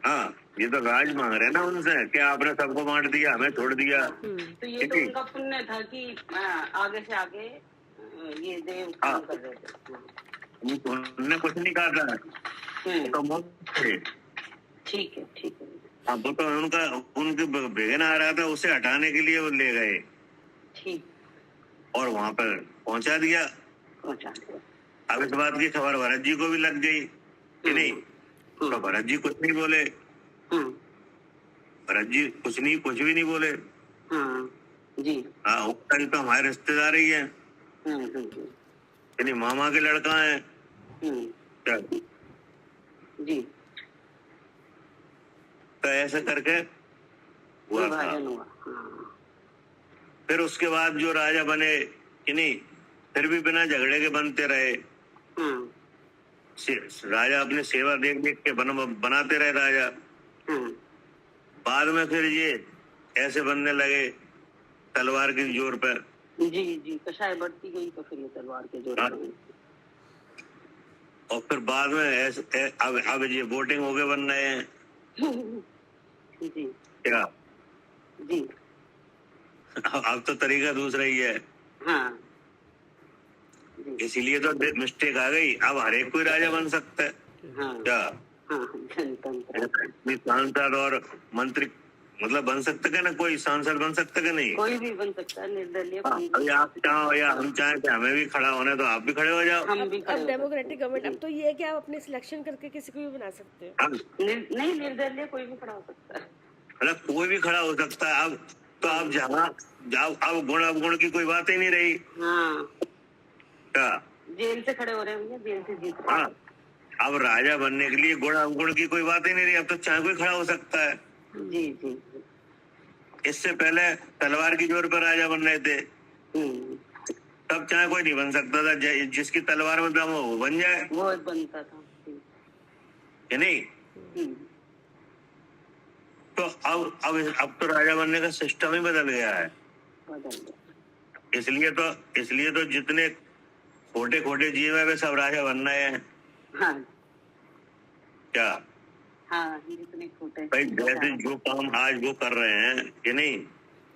हाँ, ये तो राज मांग रहे ना उनसे कि आपने सबको बांट दिया, हमें छोड़ दिया। तो ये तो उनका पुण्य था कि आगे से आगे ये देव काम कर रहे थे। उन्होंने कुछ नहीं कहा था, तो मुक्त थे। ठीक है, ठीक है। अब तो उनका उनके विघ्न आ रहा था, उसे हटाने के लिए वो ले गए ठीक, और वहां पर पहुंचा दिया। पहुंचा दिया। अब इस बात की खबर भरत जी को भी लग गई कि नहीं, तो भरत जी कुछ नहीं बोले। भरत जी कुछ भी नहीं बोले। जी। हाँ, उसका तो हमारे रिश्तेदार ही है कि नहीं, मामा के लड़का है क्या। जी। तो ऐसे करके हुआ था। फिर उसके बाद जो राजा बने कि नहीं, फिर भी बिना झगड़े के बनते रहे। राजा अपनी सेवा देख देख के बनाते रहे राजा। बाद में फिर ये ऐसे बनने लगे तलवार के जोर पर। जी जी, कषाय बढ़ती गई तो फिर ये तलवार के जोर पर। और फिर बाद में ऐसे अब ये वोटिंग हो गए बन रहे हैं। जी क्या जी। अब तो तरीका दूसरा ही है। हाँ, इसीलिए तो मिस्टेक आ गई। अब हर एक कोई राजा बन सकता है। हाँ, क्या जनतंत्र सांसद और मंत्री मतलब बन सकते क्या ना, कोई सांसद बन सकता क्या नहीं, कोई भी बन सकता है, निर्दलीय। अभी आप चाहो या हम चाहें कि हमें भी खड़ा होना है, तो आप भी खड़े हो जाओ। हम भी अब डेमोक्रेटिक गवर्नमेंट, अब तो ये है कि आप अपने सिलेक्शन करके किसी को भी बना सकते हो। नहीं, निर्दलीय कोई भी खड़ा हो सकता है। मतलब कोई भी खड़ा हो सकता है। अब तो आप जहाँ जाओ, अब गुण अवगुण की कोई बात ही नहीं रही। हाँ, क्या जेल से खड़े हो रहे हैं, जेल से जीत रहे हैं। हाँ, अब राजा बनने के लिए गुण अवगुण की कोई बात ही नहीं रही। अब तो चाहे कोई खड़ा हो सकता है। जी जी। इससे पहले तलवार की जोर पर राजा बन रहे थे, तब चाहे कोई नहीं बन सकता था। जिसकी तलवार में दम हो वो बन जाए, वो बनता था कि नहीं। तो अब तो राजा बनने का सिस्टम ही बदल गया है। इसलिए तो जितने खोटे खोटे जीव है वे सब राजा बन रहे हैं। हाँ, क्या हाँ, जितने खोटे भाई, जैसे जो काम आज वो कर रहे हैं कि नहीं,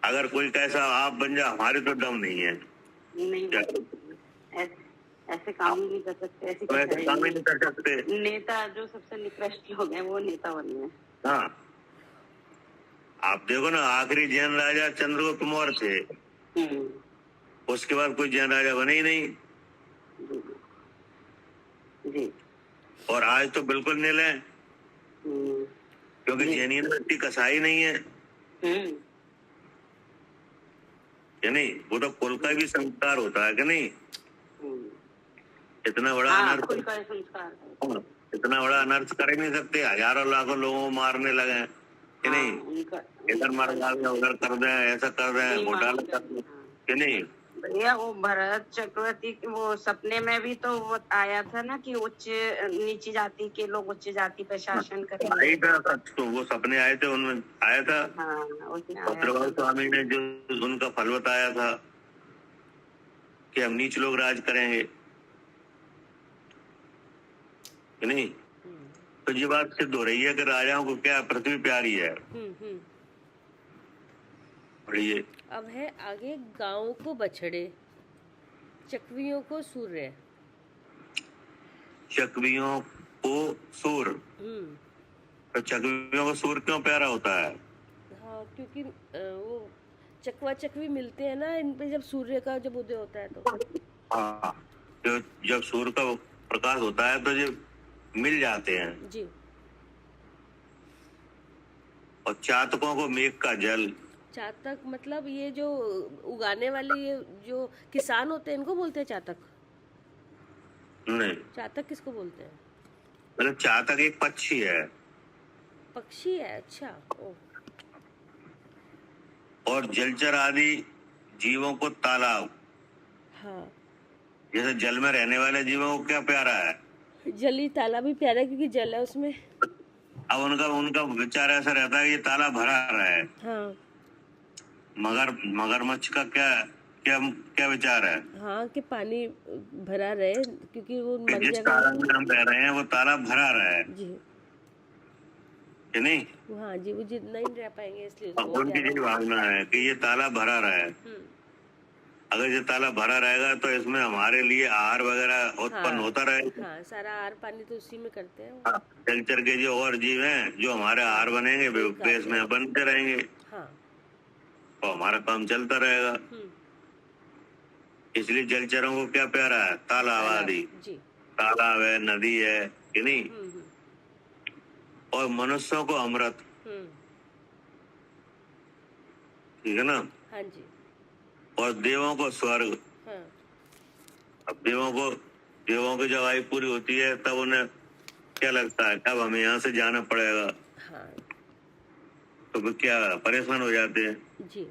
अगर कोई कैसा आप बन जा, हमारे तो दम नहीं है। नहीं, ऐसे काम ही नहीं कर सकते। ऐसे काम ही नहीं कर सकते। नेता जो सबसे निकृष्ट लोग हैं वो नेता बने हैं। हाँ, आप देखो ना, आखिरी जैन राजा चंद्रगुप्त मौर्य थे, उसके बाद कोई जैन राजा बने ही नहीं। जी। और आज तो बिल्कुल नील है, क्योंकि जैनियत में इतनी कसाई नहीं है कि नहीं। वो तो कुल का भी संस्कार होता है कि नहीं। इतना बड़ा अनर्थ, इतना बड़ा अनर्थ कर ही नहीं सकते। हजारों लाखों लोगों को मारने लगे हैं कि नहीं। इधर मार डाल उधर कर दे, ऐसा कर दे, घोटाला कर दे कि नहीं। भैया वो भरत चक्रवर्ती वो सपने में भी तो वो आया था ना कि उच्च नीची जाति के लोग उच्च जाति पर शासन करेंगे। तो वो सपने आए थे, उनमें आया था। हाँ, भद्रवाल स्वामी ने जो उनका फल बताया था कि हम नीच लोग राज करेंगे कि नहीं। तो ये बात सिद्ध हो रही है कि राजाओं को क्या पृथ्वी प्यारी है। पढ़िए। अब है आगे, गांव को बछड़े, चकवियों को सूर्य। चकवियों को सूर, तो चकवियों को सूर क्यों प्यारा होता है? हाँ, क्योंकि वो चकवा चकवी मिलते हैं ना इन पे जब सूर्य का जब उदय होता है तो। हाँ, तो जब सूर्य का प्रकाश होता है तो ये मिल जाते हैं जी। और चातकों को मेघ का जल। चातक मतलब ये जो उगाने वाले, ये जो किसान होते हैं इनको बोलते हैं चातक? नहीं, चातक किसको बोलते हैं? मतलब चातक एक पक्षी है। पक्षी है, अच्छा। ओ। और जलचर आदि जीवों को तालाब। हाँ, जैसे जल में रहने वाले जीवों को क्या प्यारा है? जली तालाब भी प्यारा है क्योंकि जल है उसमें। अब उनका विचार ऐसा रहता है कि ये तालाब भरा रहा है। हाँ। मगरमच्छ का क्या क्या क्या विचार है हाँ कि पानी भरा रहे, क्योंकि वो कि मर जिस जाएगा। तालाब में हम रह रहे हैं वो तालाब भरा रहा है जी कि नहीं। हाँ जी, वो जितना ही रह पाएंगे इसलिए अब उसको उनकी प्यारा यही भावना है कि ये तालाब भरा रहा है। अगर ये तालाब भरा रहेगा तो इसमें हमारे लिए आहार वगैरह उत्पन्न हाँ होता रहेगा। हाँ, सारा आहार पानी तो उसी में करते हैं वो। हाँ, जलचर के जो और जीव हैं जो हमारे आहार बनेंगे वे वही खाते इसमें हैं। बनते रहेंगे हाँ और हमारा काम चलता रहेगा। इसलिए जलचरों को क्या प्यारा है, तालाब तालाब, आदि, जी। तालाब है, नदी है कि नहीं। और मनुष्यों को अमृत, ठीक है ना। हाँ जी। और देवों को स्वर्ग। हाँ अब देवों की जब आयु पूरी होती है तब उन्हें क्या लगता है अब हमें यहाँ से जाना पड़ेगा, हाँ तो फिर क्या परेशान हो जाते हैं। जी,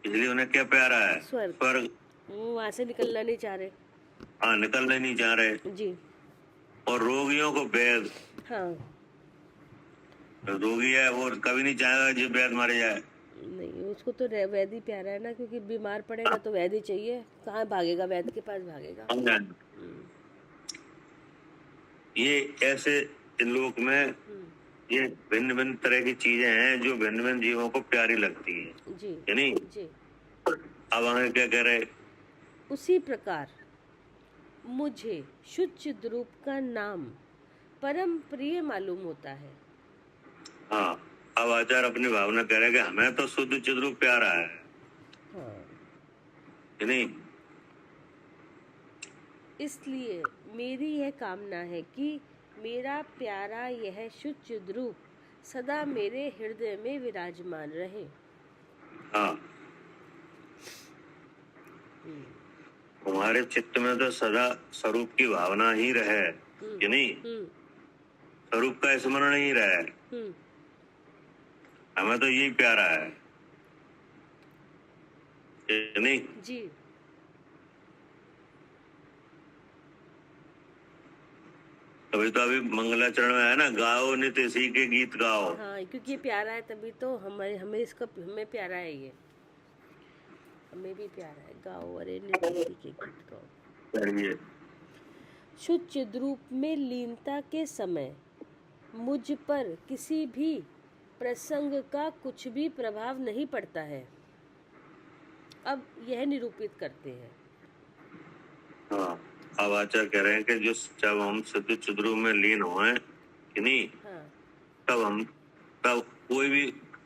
इसलिए उन्हें क्या प्यारा है, स्वर्ग। स्वर्ग। वो वहाँ से निकलना नहीं चाह रहे। हाँ, निकलने नहीं चाह रहे। जी और रोगियों को वैद, हाँ। रोगी है वो कभी नहीं चाहेगा जो वैद मारे जाए। नहीं, उसको तो वैद ही प्यारा है ना, क्योंकि बीमार पड़ेगा तो वैद ही चाहिए। कहाँ भागेगा, वैद के पास भागेगा। ये ऐसे लोक में ये भिन्न भिन्न तरह की चीजें हैं जो भिन्न भिन्न जीवों को प्यारी लगती हैं, जी नहीं। जी। अब आगे क्या कह रहे, उसी प्रकार मुझे शुद्ध चिद्रूप का नाम परम प्रिय मालूम होता है। हाँ, अब आचार्य अपनी भावना कह रहे कि हमें तो शुद्ध चिद्रूप प्यारा है, हाँ। नहीं। इसलिए मेरी यह कामना है कि मेरा प्यारा यह शुद्ध चिद्रूप सदा मेरे हृदय में विराजमान रहे। हाँ, तुम्हारे चित्त में तो सदा स्वरूप की भावना ही रहे कि नहीं, स्वरूप का स्मरण ही रहे। हमें तो यही प्यारा है कि नहीं जी। तभी तो अभी मंगलाचरण में है ना, गाओ नित इसी के गीत गाओ। हाँ, क्योंकि ये प्यारा है तभी तो हमें प्यारा है, ये हमें भी प्यारा है। गाओ अरे नित्य इसी के गीत गाओ। शुद्ध चिद्रूप में लीनता के समय मुझ पर किसी भी प्रसंग का कुछ भी प्रभाव नहीं पड़ता है। अब यह निरूपित करते हैं। हाँ, अब आचार्य कह रहे हैं कि जब हम शुद्ध चिद्रूप में लीन हुए कि नहीं, हाँ। तब कोई भी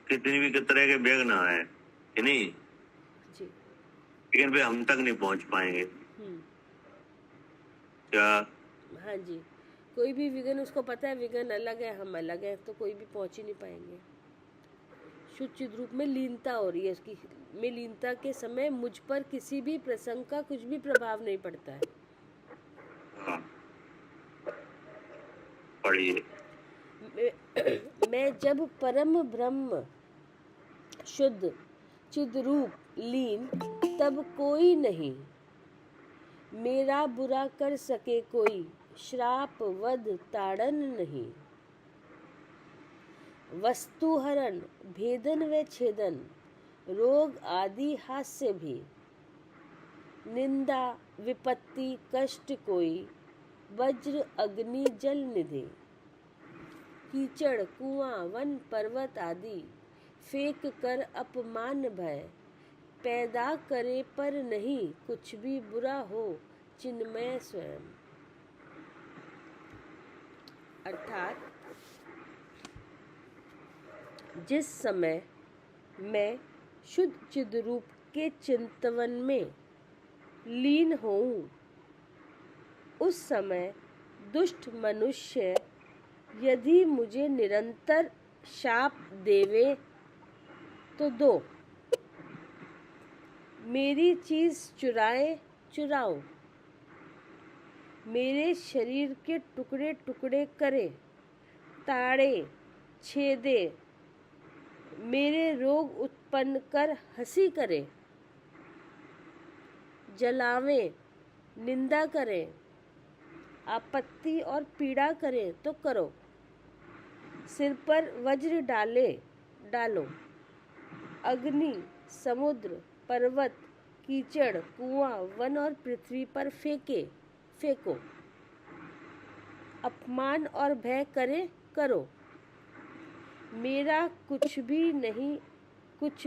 कितनी भी तरह के विघ्न आए कि नहीं, जी। लेकिन वे हम तक नहीं पहुंच पाएंगे। क्या? हाँ जी, कोई भी विघ्न, उसको पता है विघ्न अलग है, हम अलग है, तो कोई भी पहुंच ही नहीं पाएंगे। शुद्ध चिद्रूप में लीनता हो रही है, उसकी में लीनता के समय मुझ पर किसी भी प्रसंग का कुछ भी प्रभाव नहीं पड़ता है। पढ़िए। मैं जब परम ब्रह्म शुद्ध चिद्रूप लीन, तब कोई नहीं मेरा बुरा कर सके, कोई श्राप वध ताड़न नहीं। वस्तुहरण भेदन व छेदन, रोग आदि हास्य भी, निंदा विपत्ति कष्ट कोई, वज्र अग्नि जल निधे। कीचड़ कुआं वन पर्वत आदि, फेंक कर अपमान भय, पैदा करे पर नहीं कुछ भी बुरा हो चिन्मय स्वयं। अर्थात जिस समय मैं शुद्ध चिद्रूप के चिंतन में लीन होऊं, उस समय दुष्ट मनुष्य यदि मुझे निरंतर शाप देवे तो दो, मेरी चीज चुराओ, मेरे शरीर के टुकड़े टुकड़े करे, ताड़े छेदे, मेरे रोग उत्पन्न कर हंसी करे, जलावे, निंदा करे, आपत्ति और पीड़ा करे तो करो, सिर पर वज्र डालो, अग्नि, समुद्र, पर्वत, कीचड़, कुआं, वन और पृथ्वी पर फेंको। अपमान और भय करो। मेरा कुछ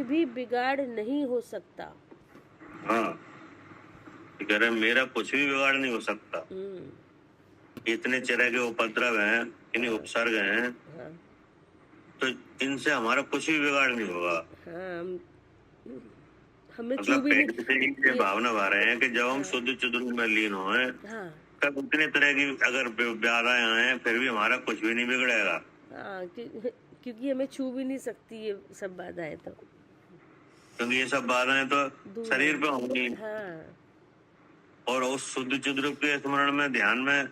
भी बिगाड़ नहीं हो सकता। हाँ, ये कह रहे हैं, मेरा कुछ भी बिगाड़ नहीं हो सकता। इतने तरह के उपद्रव हैं, इन्हीं उपसर्ग हैं, हाँ, तो इनसे हमारा कुछ भी बिगाड़ नहीं होगा। हाँ, हमें छू मतलब भी नहीं। पहले से ही ये भावना भा रहे हैं कि जब हम शुद्ध चिद्रूप में लीन हों, हाँ, तब इतने तरह की अगर बाधाएं आए फिर भी हमारा कुछ भी नहीं बिगड़ेगा। हाँ, क्योंकि हमें छू भी नहीं सकती ये सब बाधाएं तो क्योंकि ये सब बाधाएं तो दूर शरीर पे होंगी, हाँ, और उस शुद्ध चिद्रूप के स्मरण में, ध्यान में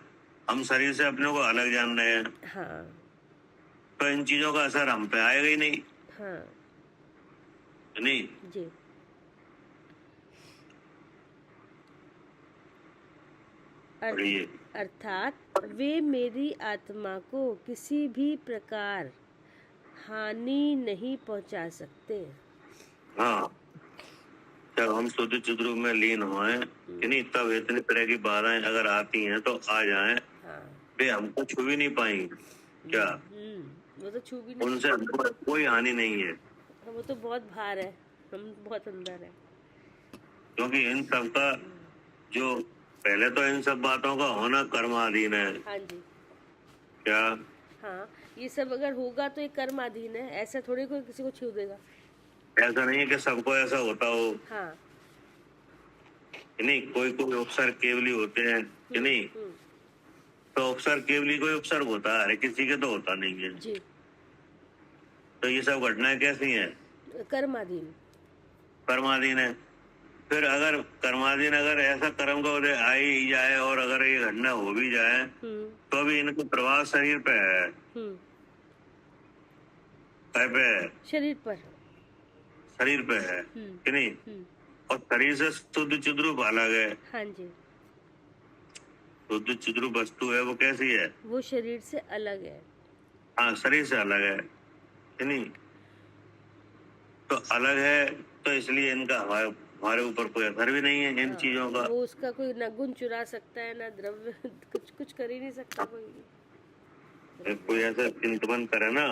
हम शरीर से अपने को अलग जान रहे हैं, हाँ, तो इन चीजों का असर हम पे आएगा ही नहीं। हाँ नहीं, जी। पढ़िए। अर्थात वे मेरी आत्मा को किसी भी प्रकार हानि नहीं पहुंचा सकते। हाँ, जब हम शुद्ध चिद्रूप में लीन हों कि नहीं, तब इतनी तरह की बाधाएं अगर आती हैं तो आ जाएं, हाँ, वे हमको छू भी नहीं पाएंगे। क्या वो तो छू भी नहीं, उनसे हमको कोई हानि नहीं है, वो तो बहुत भार है, हम बहुत अंदर है। क्योंकि इन सब का जो पहले तो इन सब बातों का होना कर्माधीन है। हाँ जी, क्या हाँ, ये सब अगर होगा तो ये कर्माधीन है, ऐसा थोड़ी कोई किसी को छू देगा। ऐसा नहीं है कि सबको ऐसा होता हो, हाँ, कि नहीं, कोई कोई उपसर्ग केवली होते हैं कि नहीं, तो उपसर्ग केवली कोई उपसर्ग होता है, किसी के तो होता नहीं है जी, तो ये सब घटनाएं कैसी हैं? कर्माधीन। कर्माधीन है। फिर अगर कर्माधीन, अगर ऐसा कर्म का उदय आ ही जाए और अगर ये घटना हो भी जाए तो भी इनका प्रभाव शरीर पे है। काय पे है? शरीर पर। शरीर पे है कि नहीं, और शरीर से शुद्ध चिद्रूप अलग है। हाँ जी, शुद्ध चिद्रूप वस्तु है, वो कैसी है? वो शरीर से अलग है। हाँ, शरीर से अलग है कि नहीं, तो अलग है, तो इसलिए इनका हमारे ऊपर कोई असर भी नहीं है इन चीजों का। वो उसका कोई न गुण चुरा सकता है, ना द्रव्य कुछ कर ही नहीं सकता कोई ऐसा चिंतन करे ना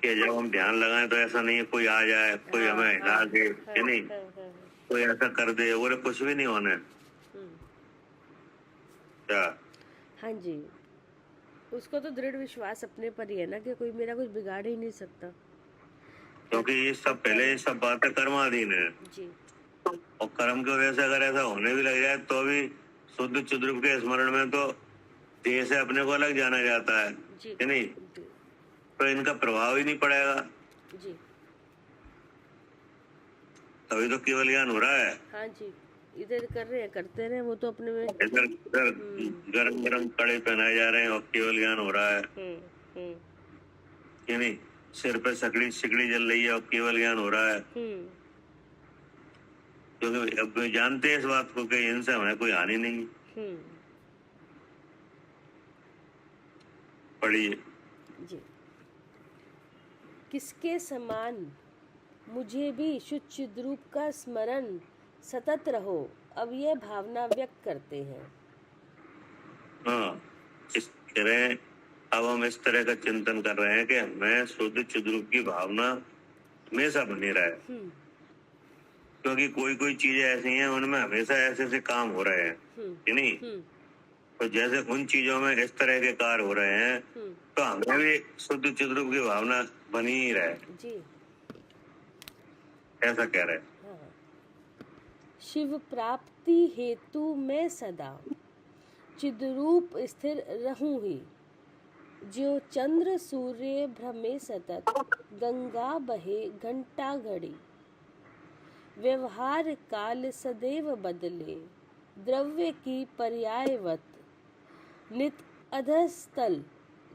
कि जब हम ध्यान लगाएं तो ऐसा नहीं है कोई आ जाए, कोई हमें हिला दे कि नहीं, कोई ऐसा कर दे, वो कुछ भी नहीं होने। क्या? हाँ जी, उसको तो दृढ़ विश्वास अपने पर ही है ना कि कोई मेरा कुछ बिगाड़ ही नहीं सकता, क्योंकि ये सब पहले ये सब बातें कर्माधीन है जी। और कर्म की वजह से अगर ऐसा होने भी लग जाए तो भी शुद्ध चिद्रूप के स्मरण में तो देह से अपने को अलग जाना जाता है कि नहीं, तो इनका प्रभाव ही नहीं पड़ेगा जी। तभी तो केवल ज्ञान हो रहा है। हाँ जी, इधर कर रहे हैं, करते रहे, वो तो अपने में इधर गरम गरम कड़े पहनाए जा रहे हैं और केवल ज्ञान हो रहा है कि नहीं, सिर पे सिकड़ी जल रही है और केवल ज्ञान हो रहा है, क्योंकि अब जानते हैं इस बात को कि इनसे हमें कोई हानि नहीं। पढ़िए जी। किसके समान मुझे भी शुद्ध चिद्रूप का स्मरण सतत रहो, अब यह भावना व्यक्त करते हैं। हाँ, इस तरह अब हम इस तरह का चिंतन कर रहे हैं कि हमें शुद्ध चिद्रूप की भावना हमेशा बनी रहे, क्योंकि कोई कोई चीजें ऐसी हैं उनमें हमेशा ऐसे ऐसे काम हो रहे हैं कि नहीं, तो जैसे उन चीजों में इस तरह के कार्य हो रहे हैं तो हमें भी शुद्ध चिद्रूप की भावना बनी ही रहे जी। ऐसा कह रहे हैं। हाँ। शिव प्राप्ति हेतु मैं सदा चिद्रूप स्थिर रहूं ही, जो चंद्र सूर्य भ्रमे सतत, गंगा बहे घंटा घड़ी, व्यवहार काल सदैव बदले, द्रव्य की पर्यायवत, नित अधस्तल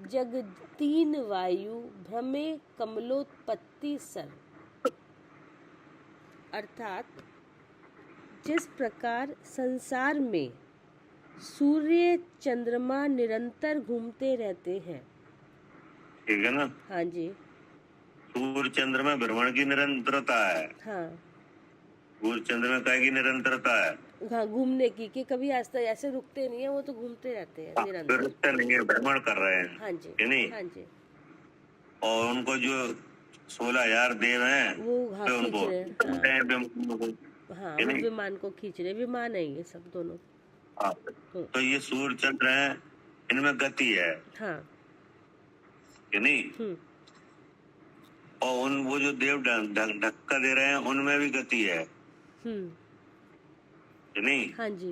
जग तीन वायु, भ्रमे कमलोत्पत्ति सर। अर्थात जिस प्रकार संसार में सूर्य चंद्रमा निरंतर घूमते रहते हैं, ठीक है ना, हाँ जी, सूर्य चंद्र में भ्रमण की निरंतरता है। हाँ सूर्य चंद्र में काय की निरंतरता है? हाँ, घूमने की, कि कभी ऐसे रुकते नहीं है, वो तो घूमते रहते हैं फिर निरंतर। रुकते नहीं है, भ्रमण कर रहे हैं, हाँ जी, है नहीं? हाँ जी, और उनको जो 16,000 देव हैं, वो हाँ वे खींच उनको रहे हैं, खींचते हैं विमान को, हाँ है वो नहीं? विमान को खींच रहे, विमान है ये सब दोनों। हाँ। तो ये सूर्य चंद्र है, इनमें गति है, हाँ। है नहीं? और वो जो देव धक्का दे रहे हैं, उनमें भी गति है नहीं? हाँ जी।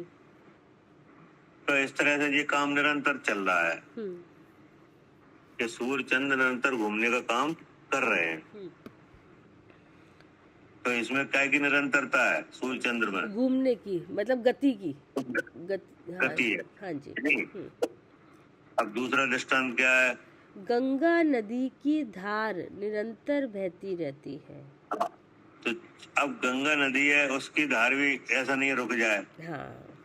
तो इस तरह से ये काम निरंतर चल रहा है कि सूर्य चंद्र निरंतर घूमने का काम कर रहे हैं। तो इसमें काय की निरंतरता है? सूर्य चंद्र में घूमने की, मतलब गति की, गति है, हाँ जी। नहीं? अब दूसरा दृष्टांत क्या है? गंगा नदी की धार निरंतर बहती रहती है। तो अब गंगा नदी है, उसकी धार भी ऐसा नहीं रुक जाए, हाँ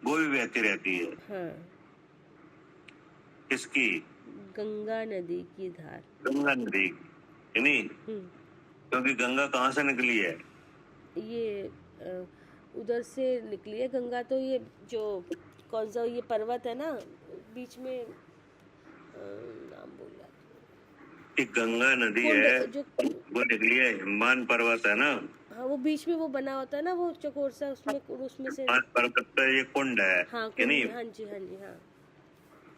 वो भी बहती रहती है। हाँ, किसकी? गंगा नदी की धार। गंगा नदी, है नहीं? क्योंकि गंगा कहाँ से निकली है? ये उधर से निकली है गंगा। तो ये जो कौन सा ये पर्वत है ना बीच में, नाम बोला, कि गंगा नदी है जो, वो निकली है, हिमान पर्वत है ना? हाँ वो बीच में वो बना होता है ना, वो चकोर सा, उसमें से हिमान पर्वत का ये कुंड है, हाँ है नहीं? हाँ जी, हाँ जी, हाँ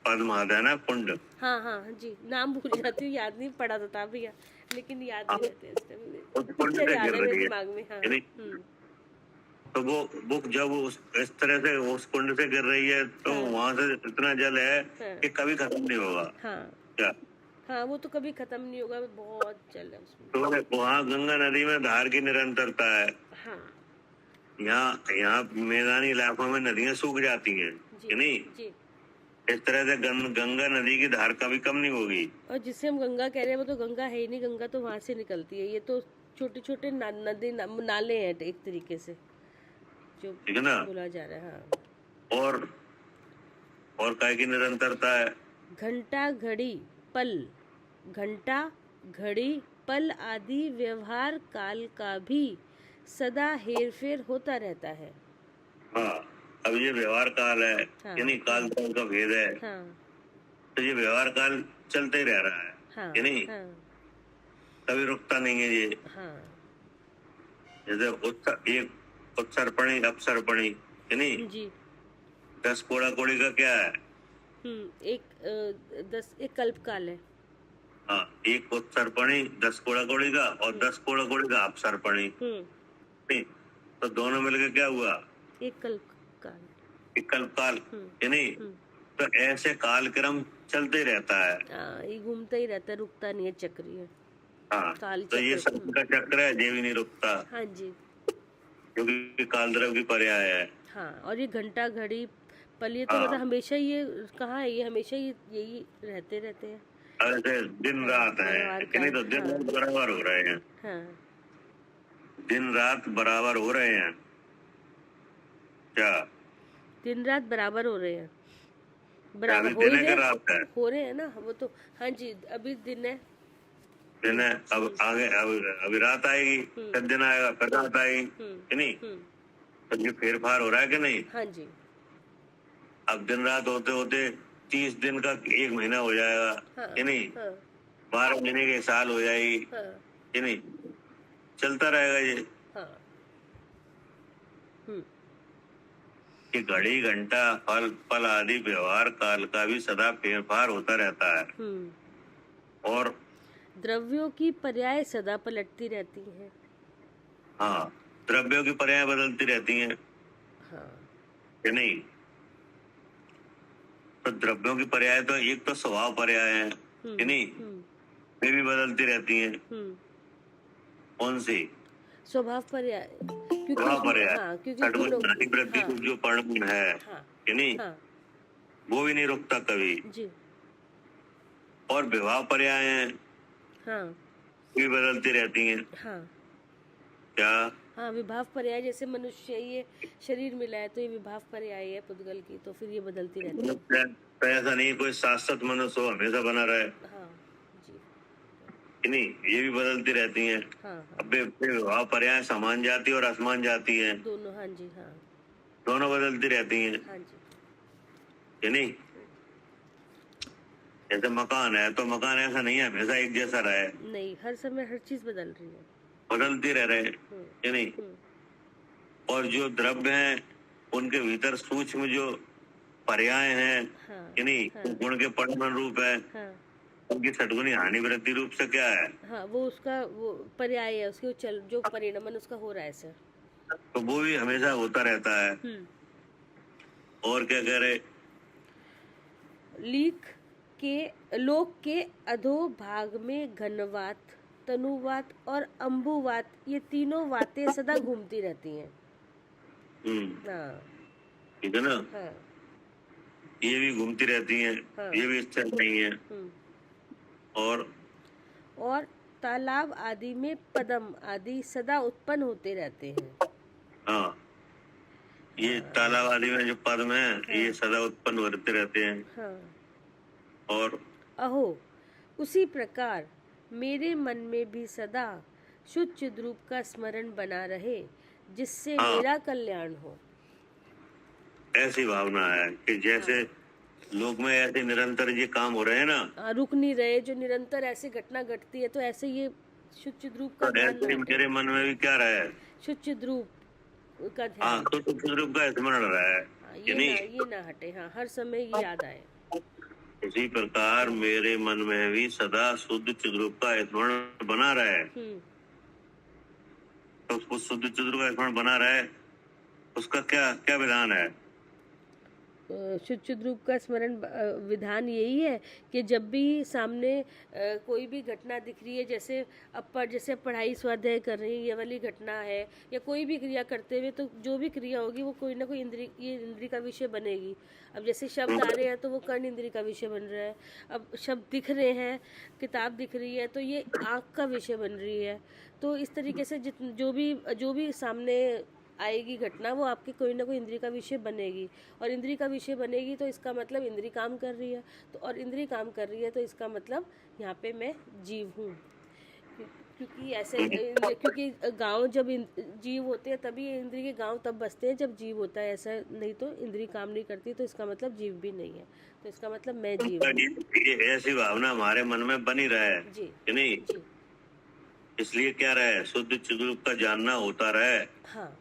पद्मावत है ना कुंड? हाँ हाँ जी, नाम भूल जाती हूँ, याद नहीं पड़ा था भैया, लेकिन याद नहीं रहते इस टाइम, कुंड से गिर रही है, दिमाग में। हाँ है नहीं? तो वो जब इस तरह से उस कुंड से गिर रही है, तो वहां से इतना जल है कि कभी खत्म नहीं होगा। हाँ क्या? हाँ, वो तो कभी खत्म नहीं होगा, बहुत जल है उसमें। तो वहाँ गंगा नदी में धार की निरंतरता है। हाँ। यहाँ मैदानी इलाकों में नदियाँ सूख जाती हैं, है नहीं? जी। इस तरह से गंगा नदी की धार कभी कम नहीं होगी। और जिसे हम गंगा कह रहे हैं वो तो गंगा है ही नहीं, गंगा तो वहां से निकलती है, ये तो छोटे छोटे नदी नाले हैं एक तरीके से, जो ठीक है ना? बोला जा रहा है। हाँ। और काय की निरंतरता है? घंटा घड़ी पल, घंटा घड़ी पल आदि व्यवहार काल का भी सदा हेरफेर होता रहता है। हाँ, अब ये व्यवहार काल है, हाँ, यानी काल काल का भेद है। हाँ, तो ये व्यवहार काल चलते ही रह रहा है, हाँ, यानी हाँ, कभी रुकता नहीं है ये। हाँ, जैसे उत्सर्पणी अपसर्पणी, यानी जी। 10 कोड़ा कोड़ी का क्या है? एक कल्पकाल है। हाँ, एक उत्सर्पणी 10 कोड़ा कोड़ी का, और 10 कोड़ा कोड़ी का अपसर्पणी, नहीं? तो दोनों मिलकर क्या हुआ? एक कल्पकाल, यानी तो ऐसे काल क्रम चलते रहता है। ये घूमता ही रहता है, रुकता नहीं है, चक्री है। हाँ, तो ये सब का चक्र है, ये भी नहीं रुकता। हाँ जी, क्योंकि काल द्रव्य की पर्याय है। हाँ, और ये घंटा घड़ी पल, ये तो मतलब हमेशा ये कहाँ है, ये हमेशा यही रहते हैं। ऐसे दिन रात है कि नहीं? तो दिन रात बराबर हो रहे हैं। हाँ, दिन रात बराबर हो रहे हैं क्या? दिन रात बराबर हो रहे हैं, बराबर हो रहे हैं ना वो तो। हाँ जी, अभी दिन है, अब आगे अभी रात आएगी, फिर दिन आएगा, फिर रात आएगी, कि नहीं? तो ये फेरफार हो रहा है कि नहीं? हाँ जी। अब दिन रात होते होते 30 दिन का 1 महीना हो जाएगा, कि नहीं? 12 महीने के साल हो जाएगी, कि नहीं? चलता रहेगा ये। कि घड़ी घंटा फल पल आदि व्यवहार काल का भी सदा फेरफार होता रहता है। और द्रव्यों की पर्याय सदा पलटती रहती हैं। हाँ, द्रव्यों की पर्याय बदलती रहती हैं, कि नहीं? तो द्रव्यों की पर्याय तो एक तो स्वभाव पर्याय है, कि नहीं? वे भी बदलती रहती हैं। कौन सी? स्वभाव पर्याय, वृद्धि जो पर्ण है, कि नहीं? वो भी नहीं रुकता कभी जी। और विभाव पर्याय है, भी बदलती रहती हैं। क्या? हाँ, विभाव पर्याय, जैसे मनुष्य ये शरीर मिला है तो ये विभाव पर्याय है पुद्गल की, तो फिर ये बदलती रहती है। तो ऐसा नहीं कोई शाश्वत मनुष्य हमेशा बना रहे। हाँ जी। कि नहीं, ये भी बदलती रहती हैं। हाँ हाँ, अब विवाह पर्याय समान जाति और असमान जाति है, दोनों, हाँ जी, हाँ दोनों बदलती रहती हैं, हाँ जी, कि नहीं। जैसे मकान है तो मकान ऐसा नहीं है हमेशा एक जैसा रहे, नहीं, हर समय हर चीज बदल रही है। बदलती रह रहे हैं, हम्म, कि नहीं। और जो द्रव्य हैं उनके भीतर सूक्ष्म जो पर्याय हैं, हाँ कि नहीं, हाँ गुण के परिमाण रूप है, हाँ उनकी षटगुणी हानि वृद्धि रूप से क्या है, हाँ, वो उसका वो पर्याय है, उसके जो परिणमन उसका हो रहा है सर। तो वो भी हमेशा होता रहता है। और क्या कह रहे, लीक के लोक के अधो भाग में घनवात, तनुवात और अंबुवात, ये तीनों वातें सदा घूमती रहती हैं। हाँ ठीक है ना, हाँ ये भी घूमती रहती हैं, हाँ। ये भी स्थिर नहीं है। और तालाब आदि में पदम आदि सदा उत्पन्न होते रहते हैं। हाँ, ये तालाब आदि में जो पद्म है, ये सदा उत्पन्न होते रहते हैं। हाँ। और अहो, उसी प्रकार मेरे मन में भी सदा शुद्ध चिद्रूप का स्मरण बना रहे, जिससे हाँ, मेरा कल्याण हो। ऐसी भावना है कि जैसे लोक में ऐसे निरंतर ये काम हो रहे हैं ना, रुक नहीं रहे, जो निरंतर ऐसे घटना घटती है, तो ऐसे ये शुद्ध चिद्रूप का तो ध्यान ऐसे ना ही हटे। मेरे मन में भी क्या रहा है, शुद्ध चिद्रूप का हाँ, ध्यान, तो स्वरूप का स्मरण रहा है, हाँ, कि नहीं। ये ना हटे, हाँ, हर समय ये याद आए। उसी प्रकार मेरे मन में भी सदा शुद्ध चिद्रूप का स्मरण बना रहा है। तो उसको शुद्ध चिद्रूप का स्मरण बना रहा है, उसका क्या क्या विधान है। शुद्ध चिद्रूप का स्मरण विधान यही है कि जब भी सामने कोई भी घटना दिख रही है, जैसे जैसे पढ़ाई स्वाध्याय कर रही है, ये वाली घटना है, या कोई भी क्रिया करते हुए, तो जो भी क्रिया होगी वो कोई ना कोई इंद्री का विषय बनेगी। अब जैसे शब्द आ रहे हैं तो वो कर्ण इंद्री का विषय बन रहा है। अब शब्द दिख रहे हैं, किताब दिख रही है, तो ये आँख का विषय बन रही है। तो इस तरीके से जो भी सामने आएगी घटना, वो आपके कोई ना कोई इंद्री का विषय बनेगी, और इंद्री का विषय बनेगी तो इसका मतलब इंद्री काम कर रही है, तो और इंद्री काम कर रही है तो इसका मतलब यहाँ पे मैं जीव हूँ। क्योंकि ऐसे क्योंकि गांव जब जीव होते हैं तभी इंद्री के गांव तब बसते हैं जब जीव होता है, ऐसा नहीं तो इंद्री काम नहीं करती, तो इसका मतलब जीव भी नहीं है, तो इसका मतलब मैं जीव हूँ। ये ऐसी भावना हमारे मन में बनी रहे, जी, कि नहीं। जी, इसलिए क्या रहे, शुद्ध चिद्रूप का जानना होता रहे, हाँ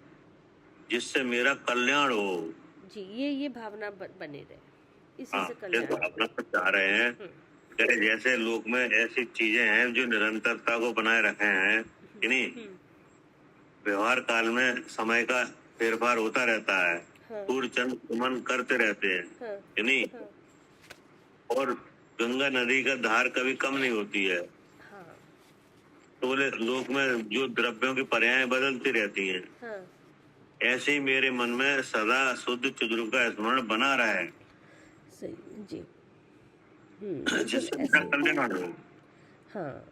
जिससे मेरा कल्याण हो। जी, ये भावना बने रहे, इसी हाँ, से इस कल्याण भावना को चाह रहे हैं कि जैसे लोक में ऐसी चीजें हैं जो निरंतरता को बनाए रखे हैं, कि नहीं। व्यवहार काल में समय का फेरफार होता रहता है, सूर्य चंद्र मन करते रहते हैं, कि नहीं। और गंगा नदी का धार कभी कम नहीं होती है। तो बोले लोक में जो द्रव्यों की पर्याय बदलती रहती हैं, ऐसे ही मेरे मन में सदा शुद्ध चिद्रूप का स्मरण बना रहा है, सही जी। जिससे मेरा कल्याण हो, हाँ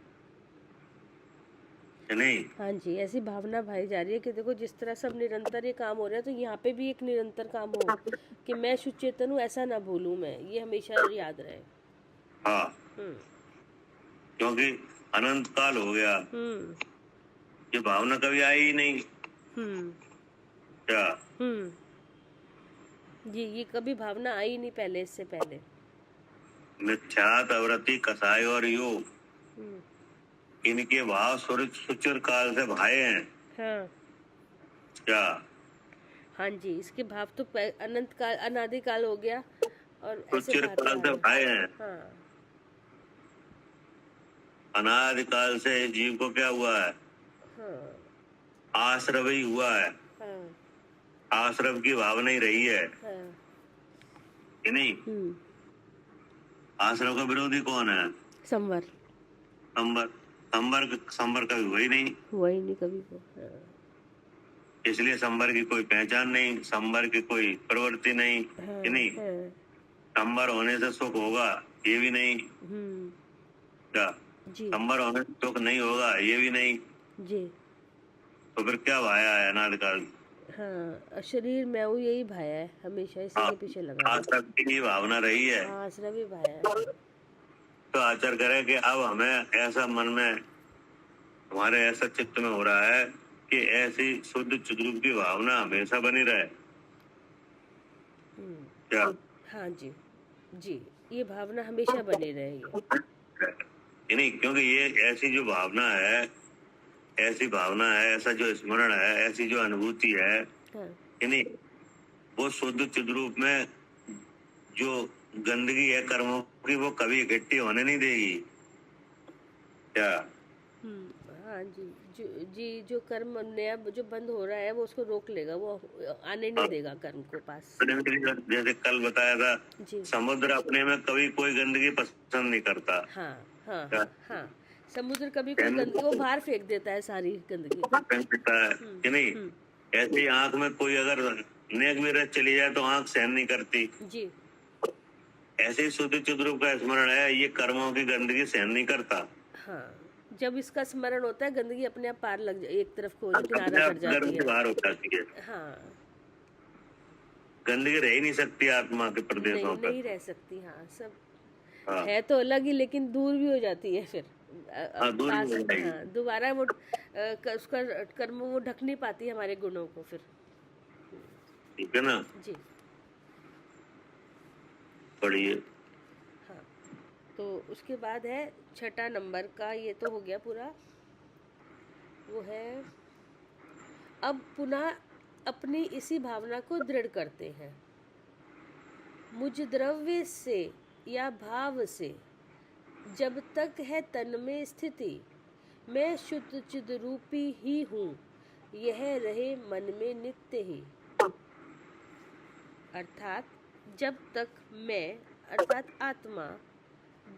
नहीं। हाँ जी, ऐसी भावना भाई जा रही है कि देखो जिस तरह सब निरंतर ये काम हो रहा है, तो यहाँ पे भी एक निरंतर काम हो कि मैं शुद्ध चेतन हूँ, ऐसा ना भूलूं मैं, ये हमेशा याद रहे। हाँ, क्योंकि अनंत काल हो गया, ये भावना कभी आई ही नहीं। क्या जी, ये कभी भावना आई नहीं पहले, इससे पहले। मिथ्यात अवृत्ति कसाय और योग, इनके भाव सुचिर काल से भाए हैं। हाँ क्या, हाँ जी, इसके भाव तो अनंत काल, अनादि काल हो गया, और ऐसे सुचिर काल से भाए हैं। हाँ, अनादि काल से जीव को क्या हुआ है, आश्रव ही हुआ है, आश्रव की भावना ही रही है, कि नहीं। आश्रव का विरोधी कौन है, संवर। संवर कभी हुआ ही नहीं, कभी को। इसलिए संवर की कोई पहचान नहीं, संवर की कोई प्रवृत्ति नहीं, कि नहीं। संवर होने से सुख होगा, ये भी नहीं। क्या, संवर होने से सुख नहीं होगा, ये भी नहीं जी। तो फिर क्या भाया है अनादिकाल। हाँ, शरीर में वो यही भाया है, हमेशा इसी के पीछे लगा है। आश्रव की भावना रही है, आश्रव ही भाया है। तो आचर करे कि अब हमें ऐसा मन में, हमारे ऐसा चित्त में हो रहा है कि ऐसी शुद्ध चिद्रूप की भावना हमेशा बनी रहे। क्या? हाँ जी जी, ये भावना हमेशा बनी रहेगी। नहीं, क्योंकि ये ऐसी जो भावना है, ऐसी भावना है, ऐसा जो स्मरण है, ऐसी जो अनुभूति है, हाँ नहीं, वो शुद्ध चिद्रूप में जो गंदगी है कर्मों की, वो कभी इकट्ठी होने नहीं देगी। क्या? हाँ जी जो कर्म नया जो बंद हो रहा है वो उसको रोक लेगा, वो आने नहीं देगा कर्म को पास। जैसे कल बताया था, जी समुद्र अपने में कभी कोई गंदगी पसंद नहीं करता। हाँ हाँ क्या? हाँ, समुद्र कभी कोई गंदगी वो बाहर फेंक देता है, सारी गंदगी। कहता है कि नहीं, ऐसी आंख में कोई अगर नेक भी रह चली जाए तो आंख सहन नहीं करती। जी ऐसे ही शुद्ध चिद्रूप का स्मरण है, ये कर्मों की गंदगी सहन नहीं करता। हाँ, जब इसका स्मरण होता है गंदगी अपने आप पार लग एक तरफ को किनारा कर जाती है। बाहर हो जाती है। हाँ, गंदगी रह ही नहीं सकती आत्मा के प्रदेशों पर। नहीं रह सकती। हाँ, सब हाँ। है तो अलग ही, लेकिन दूर भी हो जाती है फिर। दूर भी हो जाएगी। हाँ, दोबारा वो उसका कर्म वो ढक नहीं पाती हमारे गुणों को फिर। ठीक है ना जी पढ़िए। हाँ, तो उसके बाद है 6 नंबर का, ये तो हो गया पूरा। वो है अब पुनः अपनी इसी भावना को दृढ़ करते हैं। मुझ द्रव्य से या भाव से जब तक है तन में स्थिति, मैं शुद्ध चिद्रूपी ही हूँ, यह रहे मन में नित्य ही। अर्थात जब तक मैं अर्थात आत्मा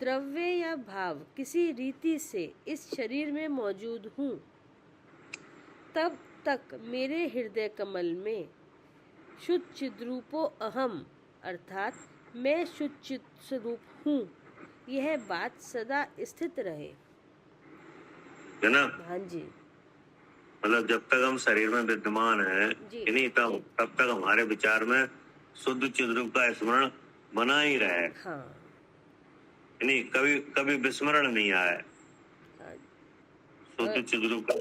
द्रव्य या भाव किसी रीति से इस शरीर में मौजूद हूँ, तब तक मेरे हृदय कमल में शुद्ध चिद्रूपो अहम अर्थात मैं शुद्ध चित स्वरूप हूँ, यह बात सदा स्थित रहे। है ना? हाँ जी, मतलब जब तक हम शरीर में विद्यमान है, नहीं तब तक हमारे विचार में शुद्ध चिद्रूप का स्मरण बना ही रहे। हाँ नहीं, कभी कभी विस्मरण नहीं आए। हाँ, शुद्ध चिद्रूप का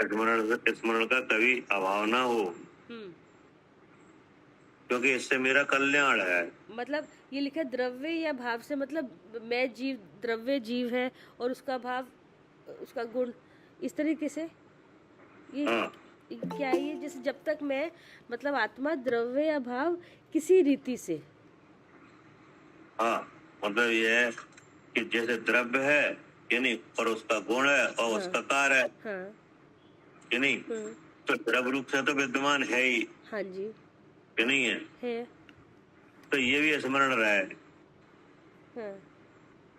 स्मरण का कभी अभाव ना हो, क्योंकि इससे मेरा कल्याण है। मतलब ये लिखा द्रव्य या भाव से, मतलब मैं जीव, द्रव्य जीव है और उसका भाव उसका गुण, इस तरीके से ये क्या है? ये जैसे जब तक मैं मतलब आत्मा द्रव्य या भाव किसी रीति से। हाँ, मतलब ये है कि जैसे द्रव्य है कि नहीं, और उसका गुण है और उसका कार्य है। हाँ कि नहीं, तो द्रव्य रूप से तो विद्यमान है ही। हाँ जी, कि नहीं है? तो ये भी स्मरण रहा है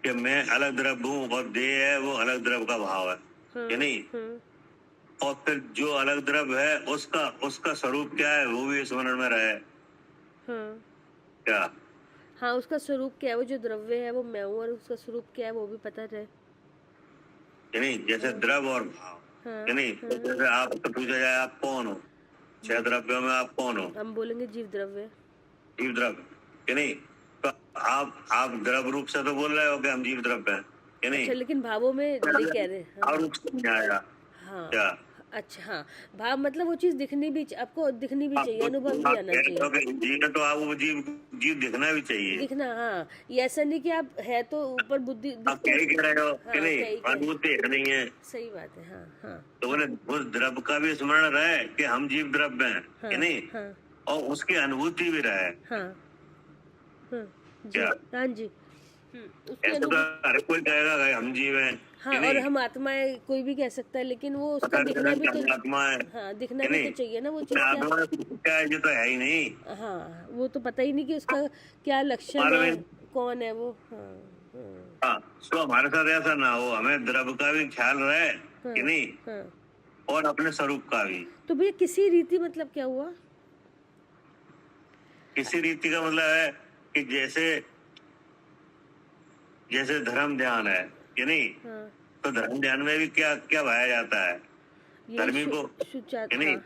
कि मैं अलग द्रव्य हूँ और देह है वो अलग द्रव्य का भाव है। कि नहीं, और फिर जो अलग द्रव्य है उसका स्वरूप क्या है वो भी स्मरण में रहे। क्या? हाँ, उसका स्वरूप क्या है, वो जो द्रव्य है वो मैं हूँ, और उसका स्वरूप क्या है वो भी पता रहे। कि नहीं, जैसे द्रव्य और भाव। कि नहीं, जैसे आप तो पूछा जाए आप कौन हो, 6 द्रव्यों में आप कौन हो? हम बोलेंगे जीव द्रव्य। जीव द्रव्य। कि नहीं, तो आप द्रव्य रूप से तो बोल रहे हो कि हम जीव द्रव्य हैं। कि नहीं? अच्छा, लेकिन भावों में नहीं कह रहे। और रूप से नहीं आएगा। हाँ, क्या? अच्छा, हाँ, भाव मतलब वो चीज दिखनी भी, आपको दिखनी भी चाहिए, अनुभव भी आना चाहिए। जीव तो आप वो जीव दिखना भी चाहिए। दिखना, हाँ, ये ऐसा नहीं कि आप है तो ऊपर बुद्धि आप क्या ही कह रहे हो कि नहीं, अनुभूति नहीं है। सही बात है। हाँ हाँ, तो बोले उस द्रव्य का भी स्मरण रहे कि हम जीव द्रव्य हैं। कि नहीं, और उसकी अनुभूति भी रहे। क्या? हाँ जी, ऐसा तो हर कोई कहेगा हम जीव हैं। हाँ, और हम आत्मा है, कोई भी कह सकता है, लेकिन वो उसका दिखना भी तो आत्मा है। हाँ, दिखना भी तो चाहिए ना वो चीज। क्या है, जो तो है ही नहीं। हाँ, वो तो पता ही नहीं कि उसका क्या लक्षण है, कौन है वो। हाँ, तो हमारे साथ ऐसा ना हो, हमें द्रव्य का भी ख्याल रहे। कि नहीं, और अपने स्वरूप का भी। तो भैया किसी रीति मतलब क्या हुआ? किसी रीति का मतलब है कि जैसे धर्म ध्यान है। कि नहीं, तो धर्म ध्यान में भी क्या क्या भाया जाता है धर्मी को। कि नहीं,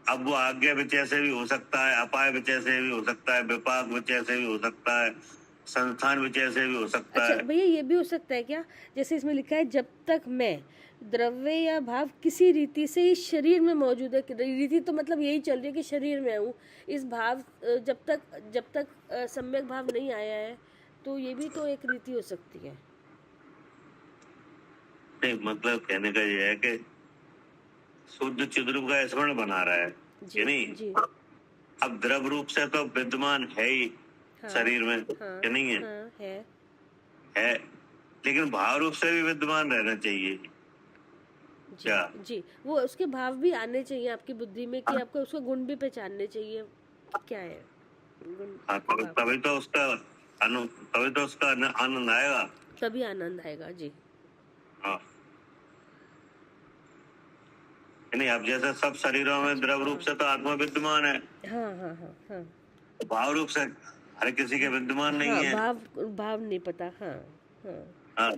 अब वो आज्ञा विचय से भी हो सकता है, अपाय विचय से भी हो सकता है, विपाक विचय से भी हो सकता है। संस्थान विषय से भी हो सकता अच्छा है। भैया, ये भी हो सकता है क्या, जैसे इसमें लिखा है जब तक मैं द्रव्य या भाव किसी रीति से इस शरीर में मौजूद है, रीति तो मतलब यही चल रही है कि शरीर में हूँ, इस भाव जब तक सम्यक भाव नहीं आया है, तो ये भी तो एक रीति हो सकती है। नहीं, मतलब कहने का ये है कि शुद्ध चिद्रूप का स्मरण बना रहा है जी कि नहीं। जी। अब द्रव रूप से तो विद्यमान है ही हाँ शरीर में, हाँ कि नहीं है? हाँ है, लेकिन भाव रूप से भी विद्यमान रहना चाहिए। जी क्या? जी, वो उसके भाव भी आने चाहिए आपकी बुद्धि में, कि आपको उसके गुण भी पहचानने चाहिए क्या है गुण, हाँ, भाव। तभी तो उसका तभी तो उसका आनंद आएगा। तभी आनंद आएगा जी। हाँ, नहीं, अब जैसे सब शरीरों में द्रव रूप से तो आत्मा विद्यमान है, हाँ हाँ हाँ हाँ भाव रूप से हर किसी के विद्यमान नहीं हाँ, है। भाव नहीं पता। हाँ हाँ हाँ,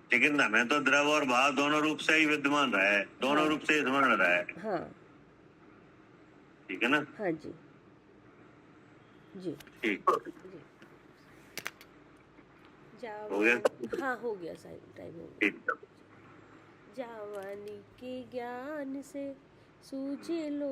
लेकिन हमें तो द्रव और भाव दोनों रूप से ही विद्यमान रहा है, दोनों हाँ रूप से ही स्मरण रहा है, हाँ ठीक है ना? हाँ जी जी ठीक, जी। हो गया? हाँ हो गया, टाइम हो गया। ठीक। जावानी के ज्ञान से सूझे लो